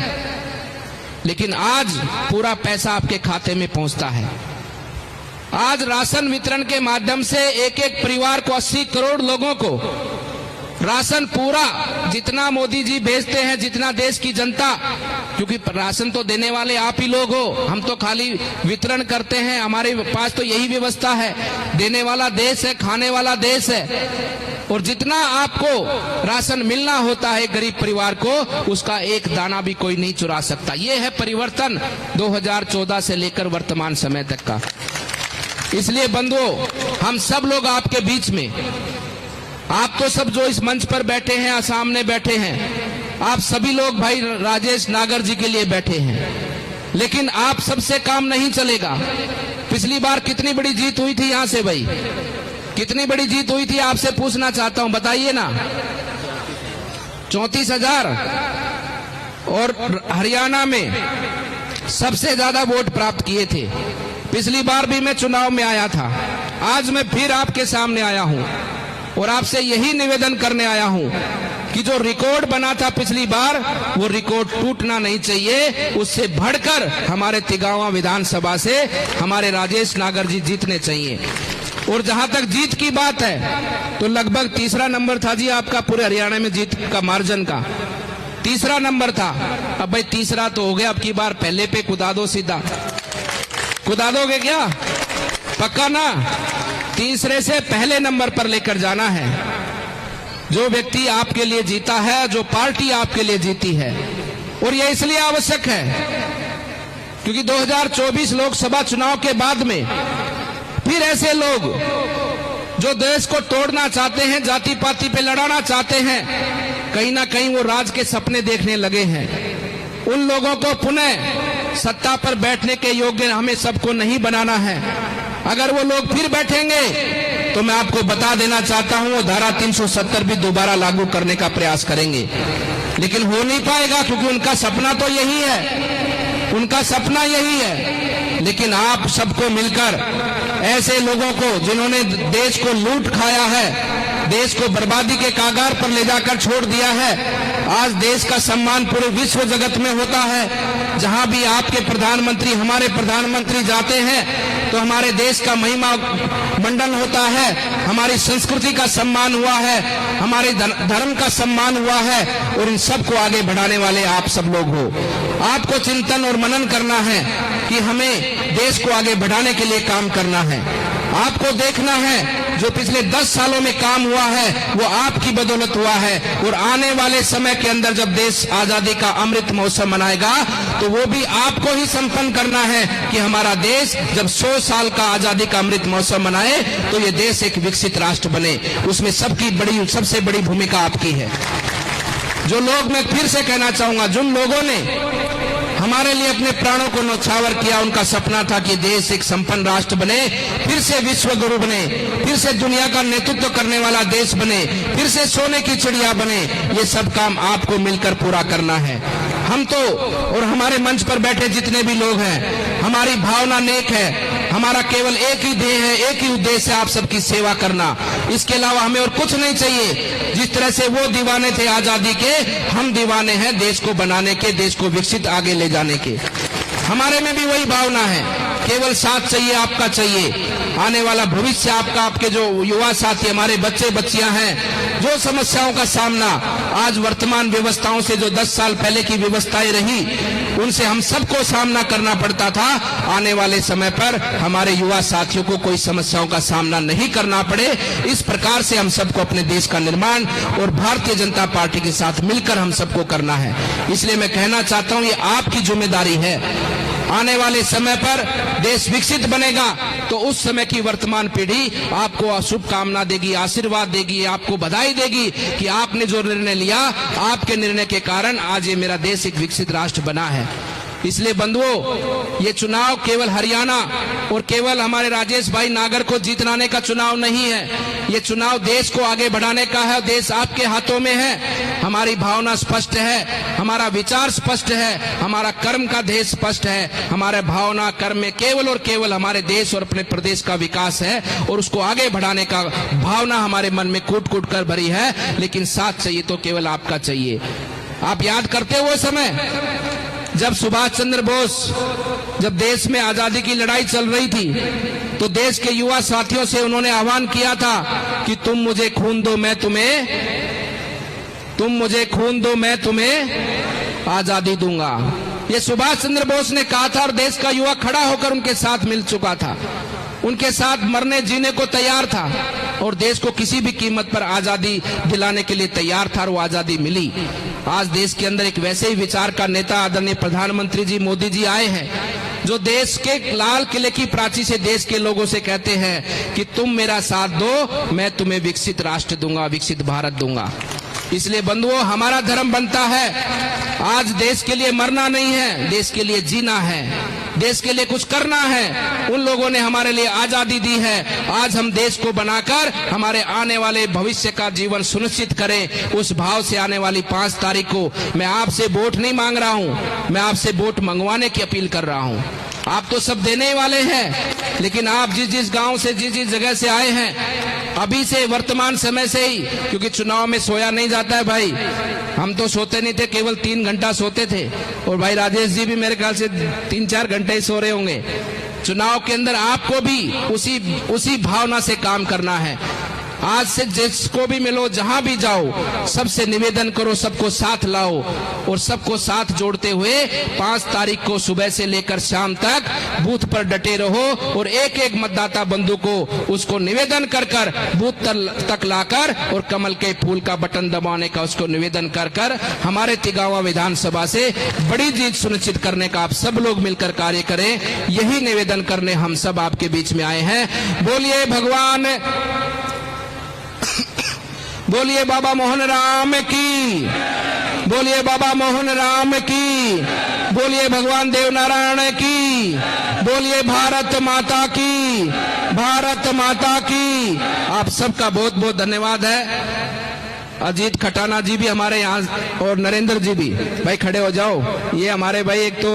लेकिन आज पूरा पैसा आपके खाते में पहुंचता है। आज राशन वितरण के माध्यम से एक एक परिवार को 80 करोड़ लोगों को राशन पूरा जितना मोदी जी भेजते हैं, जितना देश की जनता, क्योंकि राशन तो देने वाले आप ही लोग हो, हम तो खाली वितरण करते हैं। हमारे पास तो यही व्यवस्था है, देने वाला देश है, खाने वाला देश है। और जितना आपको राशन मिलना होता है गरीब परिवार को, उसका एक दाना भी कोई नहीं चुरा सकता। ये है परिवर्तन 2014 से लेकर वर्तमान समय तक का। इसलिए बंधुओं, हम सब लोग आपके बीच में, आप तो सब जो इस मंच पर बैठे हैं, सामने बैठे हैं, आप सभी लोग भाई राजेश नागर जी के लिए बैठे हैं, लेकिन आप सबसे काम नहीं चलेगा। पिछली बार कितनी बड़ी जीत हुई थी यहां से भाई, कितनी बड़ी जीत हुई थी आपसे पूछना चाहता हूं, बताइए ना। 34,000। और हरियाणा में सबसे ज्यादा वोट प्राप्त किए थे। पिछली बार भी मैं चुनाव में आया था, आज मैं फिर आपके सामने आया हूं और आपसे यही निवेदन करने आया हूं कि जो रिकॉर्ड बना था पिछली बार वो रिकॉर्ड टूटना नहीं चाहिए, उससे बढ़कर हमारे तिगावा विधानसभा से हमारे राजेश नागर जी जीतने चाहिए। और जहां तक जीत की बात है तो लगभग तीसरा नंबर था जी आपका पूरे हरियाणा में जीत का मार्जिन का, तीसरा नंबर था। अब भाई तीसरा तो हो गया, अब की बार पहले पे कुदा दो, सीधा कुदा दोगे क्या? पक्का ना? तीसरे से पहले नंबर पर लेकर जाना है। जो व्यक्ति आपके लिए जीता है, जो पार्टी आपके लिए जीती है, और यह इसलिए आवश्यक है क्योंकि 2024 लोकसभा चुनाव के बाद में फिर ऐसे लोग जो देश को तोड़ना चाहते हैं, जाति पाति पे लड़ाना चाहते हैं, कहीं ना कहीं वो राज के सपने देखने लगे हैं। उन लोगों को पुनः सत्ता पर बैठने के योग्य हमें सबको नहीं बनाना है। अगर वो लोग फिर बैठेंगे तो मैं आपको बता देना चाहता हूं वो धारा 370 भी दोबारा लागू करने का प्रयास करेंगे, लेकिन हो नहीं पाएगा क्योंकि उनका सपना तो यही है, उनका सपना यही है। लेकिन आप सबको मिलकर ऐसे लोगों को जिन्होंने देश को लूट खाया है, देश को बर्बादी के कागार पर ले जाकर छोड़ दिया है, आज देश का सम्मान पूरे विश्व जगत में होता है। जहां भी आपके प्रधानमंत्री, हमारे प्रधानमंत्री जाते हैं तो हमारे देश का महिमा मंडन होता है, हमारी संस्कृति का सम्मान हुआ है, हमारे धर्म का सम्मान हुआ है, और इन सबको आगे बढ़ाने वाले आप सब लोग हो। आपको चिंतन और मनन करना है कि हमें देश को आगे बढ़ाने के लिए काम करना है। आपको देखना है जो पिछले 10 सालों में काम हुआ है वो आपकी बदौलत हुआ है, और आने वाले समय के अंदर जब देश आजादी का अमृत महोत्सव मनाएगा तो वो भी आपको ही संपन्न करना है कि हमारा देश जब 100 साल का आजादी का अमृत महोत्सव मनाए तो ये देश एक विकसित राष्ट्र बने। उसमें सबसे बड़ी भूमिका आपकी है। जो लोग, मैं फिर से कहना चाहूंगा, जिन लोगों ने हमारे लिए अपने प्राणों को न्यौछावर किया, उनका सपना था कि देश एक संपन्न राष्ट्र बने, फिर से विश्व गुरु बने, फिर से दुनिया का नेतृत्व करने वाला देश बने, फिर से सोने की चिड़िया बने। ये सब काम आपको मिलकर पूरा करना है। हम तो और हमारे मंच पर बैठे जितने भी लोग हैं, हमारी भावना नेक है, हमारा केवल एक ही ध्येय है, एक ही उद्देश्य है, आप सबकी सेवा करना। इसके अलावा हमें और कुछ नहीं चाहिए। जिस तरह से वो दीवाने थे आजादी के, हम दीवाने हैं देश को बनाने के, देश को विकसित आगे ले जाने के। हमारे में भी वही भावना है, केवल साथ चाहिए, आपका चाहिए। आने वाला भविष्य आपका, आपके जो युवा साथी, हमारे बच्चे बच्चियां हैं, जो समस्याओं का सामना आज वर्तमान व्यवस्थाओं से, जो 10 साल पहले की व्यवस्थाएं रही, उनसे हम सबको सामना करना पड़ता था, आने वाले समय पर हमारे युवा साथियों को कोई समस्याओं का सामना नहीं करना पड़े। इस प्रकार से हम सबको अपने देश का निर्माण और भारतीय जनता पार्टी के साथ मिलकर हम सबको करना है। इसलिए मैं कहना चाहता हूं ये आपकी जिम्मेदारी है। आने वाले समय पर देश विकसित बनेगा तो उस समय की वर्तमान पीढ़ी आपको शुभकामना देगी, आशीर्वाद देगी, आपको बधाई देगी कि आपने जो निर्णय लिया, आपके निर्णय के कारण आज ये मेरा देश एक विकसित राष्ट्र बना है। इसलिए बंधुओं, ये चुनाव केवल हरियाणा और केवल हमारे राजेश भाई नागर को जीतने का चुनाव नहीं है। ये चुनाव देश को आगे बढ़ाने का है। देश आपके हाथों में है। हमारी भावना स्पष्ट है, हमारा विचार स्पष्ट है, हमारा कर्म का ध्येय स्पष्ट है। हमारे भावना कर्म में केवल और केवल हमारे देश और अपने प्रदेश का विकास है, और उसको आगे बढ़ाने का भावना हमारे मन में कूट कूट कर भरी है। लेकिन साथ चाहिए तो केवल आपका चाहिए। आप याद करते हो समय जब सुभाष चंद्र बोस, जब देश में आजादी की लड़ाई चल रही थी, तो देश के युवा साथियों से उन्होंने आह्वान किया था कि तुम मुझे खून दो मैं तुम्हें, तुम मुझे खून दो मैं तुम्हें आजादी दूंगा। ये सुभाष चंद्र बोस ने कहा था, और देश का युवा खड़ा होकर उनके साथ मिल चुका था, उनके साथ मरने जीने को तैयार था, और देश को किसी भी कीमत पर आजादी दिलाने के लिए तैयार था, और वो आजादी मिली। आज देश के अंदर एक वैसे ही विचार का नेता आदरणीय प्रधानमंत्री जी मोदी जी आए हैं, जो देश के लाल किले की प्राची से देश के लोगों से कहते हैं कि तुम मेरा साथ दो, मैं तुम्हें विकसित राष्ट्र दूंगा, विकसित भारत दूंगा। इसलिए बंधुओं, हमारा धर्म बनता है आज देश के लिए मरना नहीं है, देश के लिए जीना है, देश के लिए कुछ करना है। उन लोगों ने हमारे लिए आजादी दी है। आज हम देश को बनाकर हमारे आने वाले भविष्य का जीवन सुनिश्चित करें। उस भाव से आने वाली 5 तारीख को मैं आपसे वोट नहीं मांग रहा हूं, मैं आपसे वोट मंगवाने की अपील कर रहा हूं। आप तो सब देने वाले हैं, लेकिन आप जिस जिस गांव से, जिस जिस जगह से आए हैं, अभी से वर्तमान समय से ही, क्योंकि चुनाव में सोया नहीं जाता है भाई। हम तो सोते नहीं थे, केवल 3 घंटा सोते थे, और भाई राजेश जी भी मेरे ख्याल से 3-4 घंटे ही सो रहे होंगे। चुनाव के अंदर आपको भी उसी भावना से काम करना है। आज से जिसको भी मिलो, जहां भी जाओ, सबसे निवेदन करो, सबको साथ लाओ, और सबको साथ जोड़ते हुए 5 तारीख को सुबह से लेकर शाम तक बूथ पर डटे रहो, और एक एक मतदाता बंधु को उसको निवेदन कर कर बूथ तक लाकर और कमल के फूल का बटन दबाने का उसको निवेदन कर कर हमारे तिगावा विधानसभा से बड़ी जीत सुनिश्चित करने का आप सब लोग मिलकर कार्य करें। यही निवेदन करने हम सब आपके बीच में आए हैं। बोलिए बाबा मोहन राम की, बोलिए बाबा मोहन राम की, बोलिए भगवान देव नारायण की, बोलिए भारत माता की, भारत माता की। आप सबका बहुत बहुत धन्यवाद है। अजीत खटाना जी भी हमारे यहाँ, और नरेंद्र जी भी, भाई खड़े हो जाओ। ये हमारे भाई, एक तो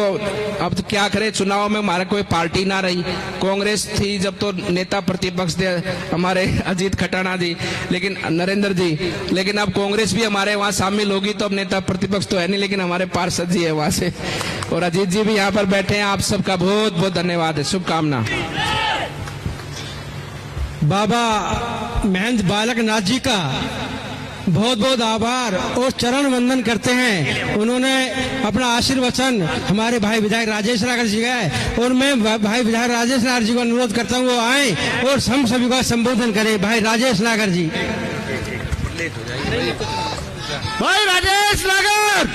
अब तो क्या करें, चुनाव में हमारा कोई पार्टी ना रही, कांग्रेस थी जब तो नेता प्रतिपक्ष थे हमारे अजीत खटाना जी, लेकिन नरेंद्र जी, लेकिन अब कांग्रेस भी हमारे वहाँ शामिल होगी तो अब नेता प्रतिपक्ष तो है नहीं, लेकिन हमारे पार्षद जी है वहाँ से, और अजीत जी भी यहाँ पर बैठे हैं। आप सबका बहुत बहुत धन्यवाद है, शुभकामना। बाबा महेंद्र बालक नाथ जी का बहुत बहुत आभार और चरण वंदन करते हैं। उन्होंने अपना आशीर्वचन हमारे भाई विधायक राजेश नागर जी का है, और मैं भाई विधायक राजेश नागर जी को अनुरोध करता हूँ वो आए और हम सभी का संबोधन करें। भाई राजेश नागर जी, भाई राजेश नागर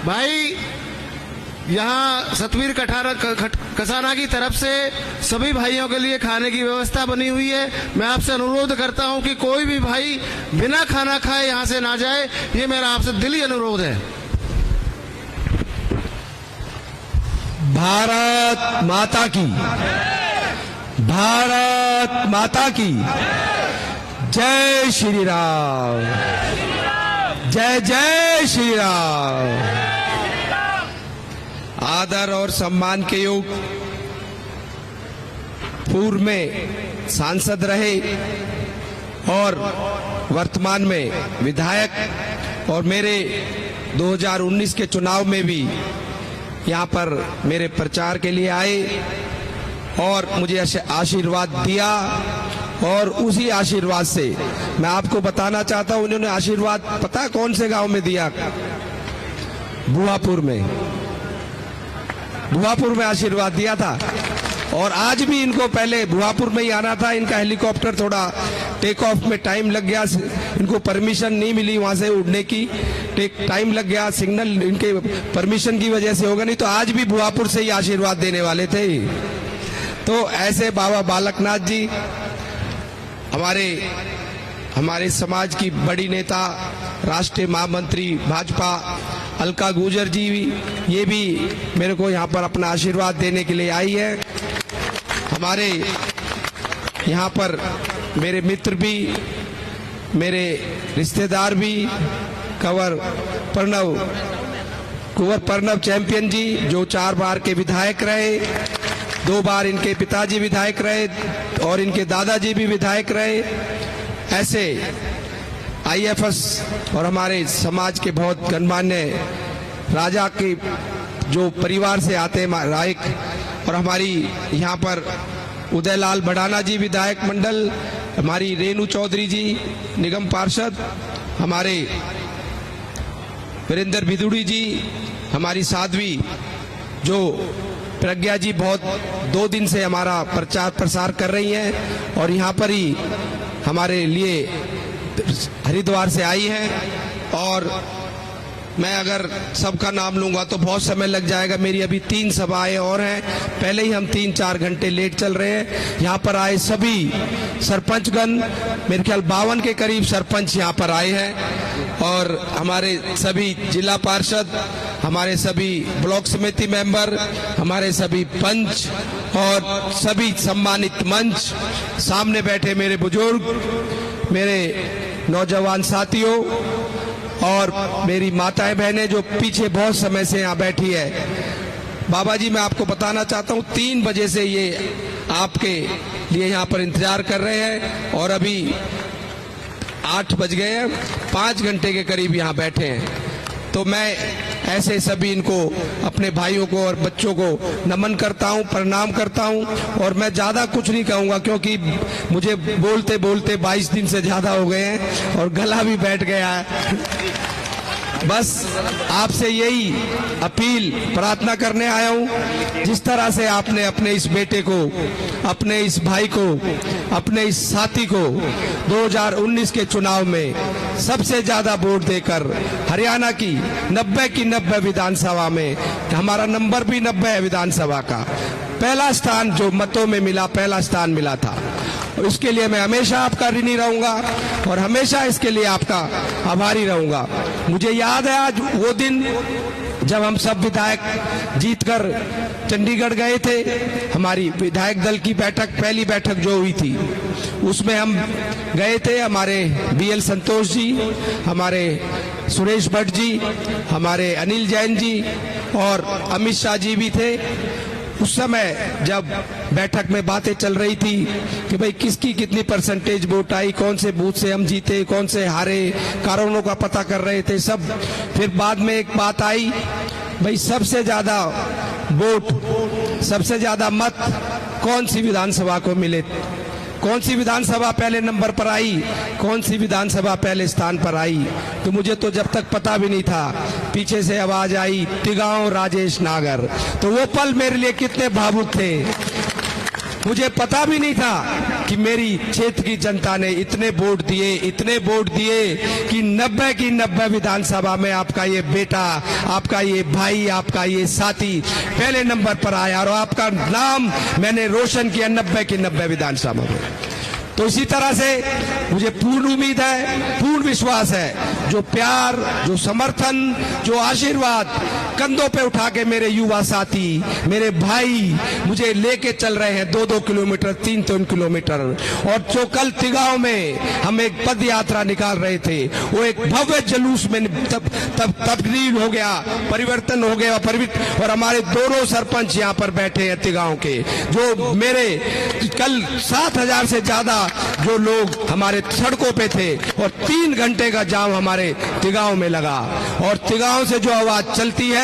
भाई, यहाँ सतवीर कसाना की तरफ से सभी भाइयों के लिए खाने की व्यवस्था बनी हुई है। मैं आपसे अनुरोध करता हूं कि कोई भी भाई बिना खाना खाए यहाँ से ना जाए, ये मेरा आपसे दिली अनुरोध है। भारत माता की, भारत माता की जय श्री राम, जय जय श्री राम। आदर और सम्मान के योग पूर्व में सांसद रहे और वर्तमान में विधायक, और मेरे 2019 के चुनाव में भी यहाँ पर मेरे प्रचार के लिए आए और मुझे आशीर्वाद दिया, और उसी आशीर्वाद से मैं आपको बताना चाहता हूँ, उन्होंने आशीर्वाद पता कौन से गांव में दिया? बुआपुर में आशीर्वाद दिया था। और आज भी इनको पहले बुआपुर में ही आना था, इनका हेलीकॉप्टर थोड़ा टेक ऑफ में टाइम लग गया, इनको परमिशन नहीं मिली वहां से उड़ने की, टाइम लग गया, सिग्नल इनके परमिशन की वजह से होगा, नहीं तो आज भी बुआपुर से ही आशीर्वाद देने वाले थे। तो ऐसे बाबा बालकनाथ जी हमारे समाज की बड़ी नेता, राष्ट्रीय महामंत्री भाजपा अलका गुर्जर जी भी, ये भी मेरे को यहाँ पर अपना आशीर्वाद देने के लिए आई है। हमारे यहाँ पर मेरे मित्र भी, मेरे रिश्तेदार भी, कुंवर प्रणव चैंपियन जी जो 4 बार के विधायक रहे, 2 बार इनके पिताजी विधायक रहे और इनके दादाजी भी विधायक रहे, ऐसे आईएफएस और हमारे समाज के बहुत गणमान्य राजा के जो परिवार से आते हैं रायक, और हमारी यहाँ पर उदयलाल बड़ाना जी विधायक मंडल, हमारी रेणु चौधरी जी निगम पार्षद, हमारे वीरेंद्र बिदुड़ी जी, हमारी साध्वी जो प्रज्ञा जी बहुत 2 दिन से हमारा प्रचार प्रसार कर रही हैं और यहाँ पर ही हमारे लिए हरिद्वार से आई हैं। और मैं अगर सबका नाम लूंगा तो बहुत समय लग जाएगा, मेरी अभी 3 सभाएं और हैं, पहले ही हम 3-4 घंटे लेट चल रहे हैं। यहाँ पर आए सभी सरपंचगण, मेरे ख्याल 52 के करीब सरपंच यहाँ पर आए हैं, और हमारे सभी जिला पार्षद, हमारे सभी ब्लॉक समिति मेंबर, हमारे सभी पंच और सभी सम्मानित मंच, सामने बैठे मेरे बुजुर्ग, मेरे नौजवान साथियों और मेरी माताएं बहनें जो पीछे बहुत समय से यहाँ बैठी है। बाबा जी, मैं आपको बताना चाहता हूँ 3 बजे से ये आपके लिए यहाँ पर इंतजार कर रहे हैं और अभी 8 बज गए हैं, 5 घंटे के करीब यहाँ बैठे हैं। तो मैं ऐसे सभी इनको, अपने भाइयों को और बच्चों को नमन करता हूँ, प्रणाम करता हूँ। और मैं ज़्यादा कुछ नहीं कहूँगा क्योंकि मुझे बोलते बोलते 22 दिन से ज़्यादा हो गए हैं और गला भी बैठ गया है। बस आपसे यही अपील, प्रार्थना करने आया हूँ, जिस तरह से आपने अपने इस बेटे को, अपने इस भाई को, अपने इस साथी को 2019 के चुनाव में सबसे ज्यादा वोट देकर हरियाणा की 90 विधानसभा में, हमारा नंबर भी 90 है विधानसभा का, पहला स्थान जो मतों में मिला, पहला स्थान मिला था। इसके लिए मैं हमेशा आपका ऋणी रहूंगा और हमेशा इसके लिए आपका आभारी रहूंगा। मुझे याद है आज वो दिन जब हम सब विधायक जीतकर चंडीगढ़ गए थे, हमारी विधायक दल की बैठक, पहली बैठक जो हुई थी, उसमें हम गए थे। हमारे BL संतोष जी, हमारे सुरेश भट्ट जी, हमारे अनिल जैन जी और अमित शाह जी भी थे। उस समय जब बैठक में बातें चल रही थी कि भाई किसकी कितनी परसेंटेज वोट आई, कौन से बूथ से हम जीते, कौन से हारे, कारणों का पता कर रहे थे सब। फिर बाद में एक बात आई, भाई सबसे ज्यादा वोट, सबसे ज्यादा मत कौन सी विधानसभा को मिले, कौन सी विधानसभा पहले नंबर पर आई, कौन सी विधानसभा पहले स्थान पर आई। तो मुझे तो जब तक पता भी नहीं था, पीछे से आवाज आई तिगांव राजेश नागर। तो वो पल मेरे लिए कितने भावुक थे। मुझे पता भी नहीं था कि मेरी क्षेत्र की जनता ने इतने वोट दिए, इतने वोट दिए कि 90 की 90 विधानसभा में आपका ये बेटा, आपका ये भाई, आपका ये साथी पहले नंबर पर आया और आपका नाम मैंने रोशन किया 90 की 90 विधानसभा में। तो इसी तरह से मुझे पूर्ण उम्मीद है, पूर्ण विश्वास है, जो प्यार, जो समर्थन, जो आशीर्वाद कंधों पे उठा के मेरे युवा साथी, मेरे भाई मुझे लेके चल रहे हैं 2-2 किलोमीटर, 3-3 किलोमीटर। और जो कल तिगांव में हम एक पद यात्रा निकाल रहे थे, वो एक भव्य जुलूस में तब्दील हो गया, परिवर्तन हो गया। और हमारे दोनों सरपंच यहाँ पर बैठे हैं तिगांव के, जो मेरे कल 7,000 से ज्यादा जो लोग हमारे सड़कों पे थे और 3 घंटे का जाम हमारे तिगांव में लगा। और तिगांव से जो आवाज चलती है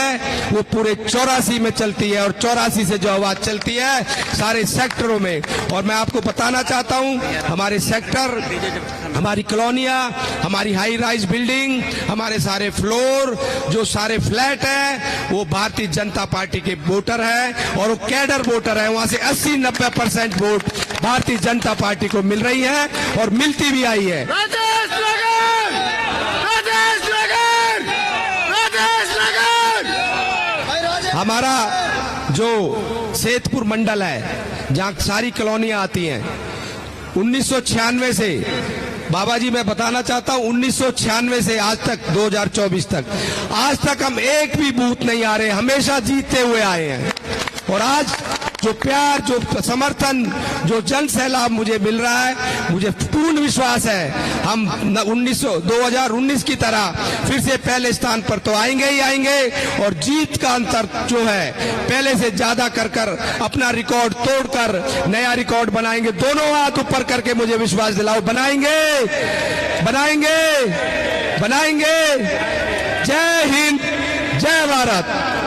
वो पूरे 84 में चलती है और 84 से जो आवाज चलती है सारे सेक्टरों में। और मैं आपको बताना चाहता हूं, हमारे सेक्टर, हमारी कॉलोनियां, हमारी हाई राइज बिल्डिंग, हमारे सारे फ्लोर, जो सारे फ्लैट है, वो भारतीय जनता पार्टी के वोटर है और वो कैडर वोटर है। वहां से 80-90% वोट भारतीय जनता पार्टी को मिल रही है और मिलती भी आई है। हमारा जो सेतपुर मंडल है, जहाँ सारी कॉलोनियां आती हैं, 1996 से, बाबा जी मैं बताना चाहता हूं, 1996 से आज तक 2024 तक, आज तक हम एक भी बूथ नहीं आ रहे, हमेशा जीतते हुए आए हैं। और आज जो प्यार, जो समर्थन, जो जन सैलाब मुझे मिल रहा है, मुझे पूर्ण विश्वास है हम 2019 की तरह फिर से पहले स्थान पर तो आएंगे ही आएंगे। और जीत का अंतर जो है पहले से ज्यादा कर अपना रिकॉर्ड तोड़कर नया रिकॉर्ड बनाएंगे। दोनों हाथ ऊपर करके मुझे विश्वास दिलाओ, बनाएंगे, बनाएंगे, बनाएंगे। जय हिंद, जय भारत।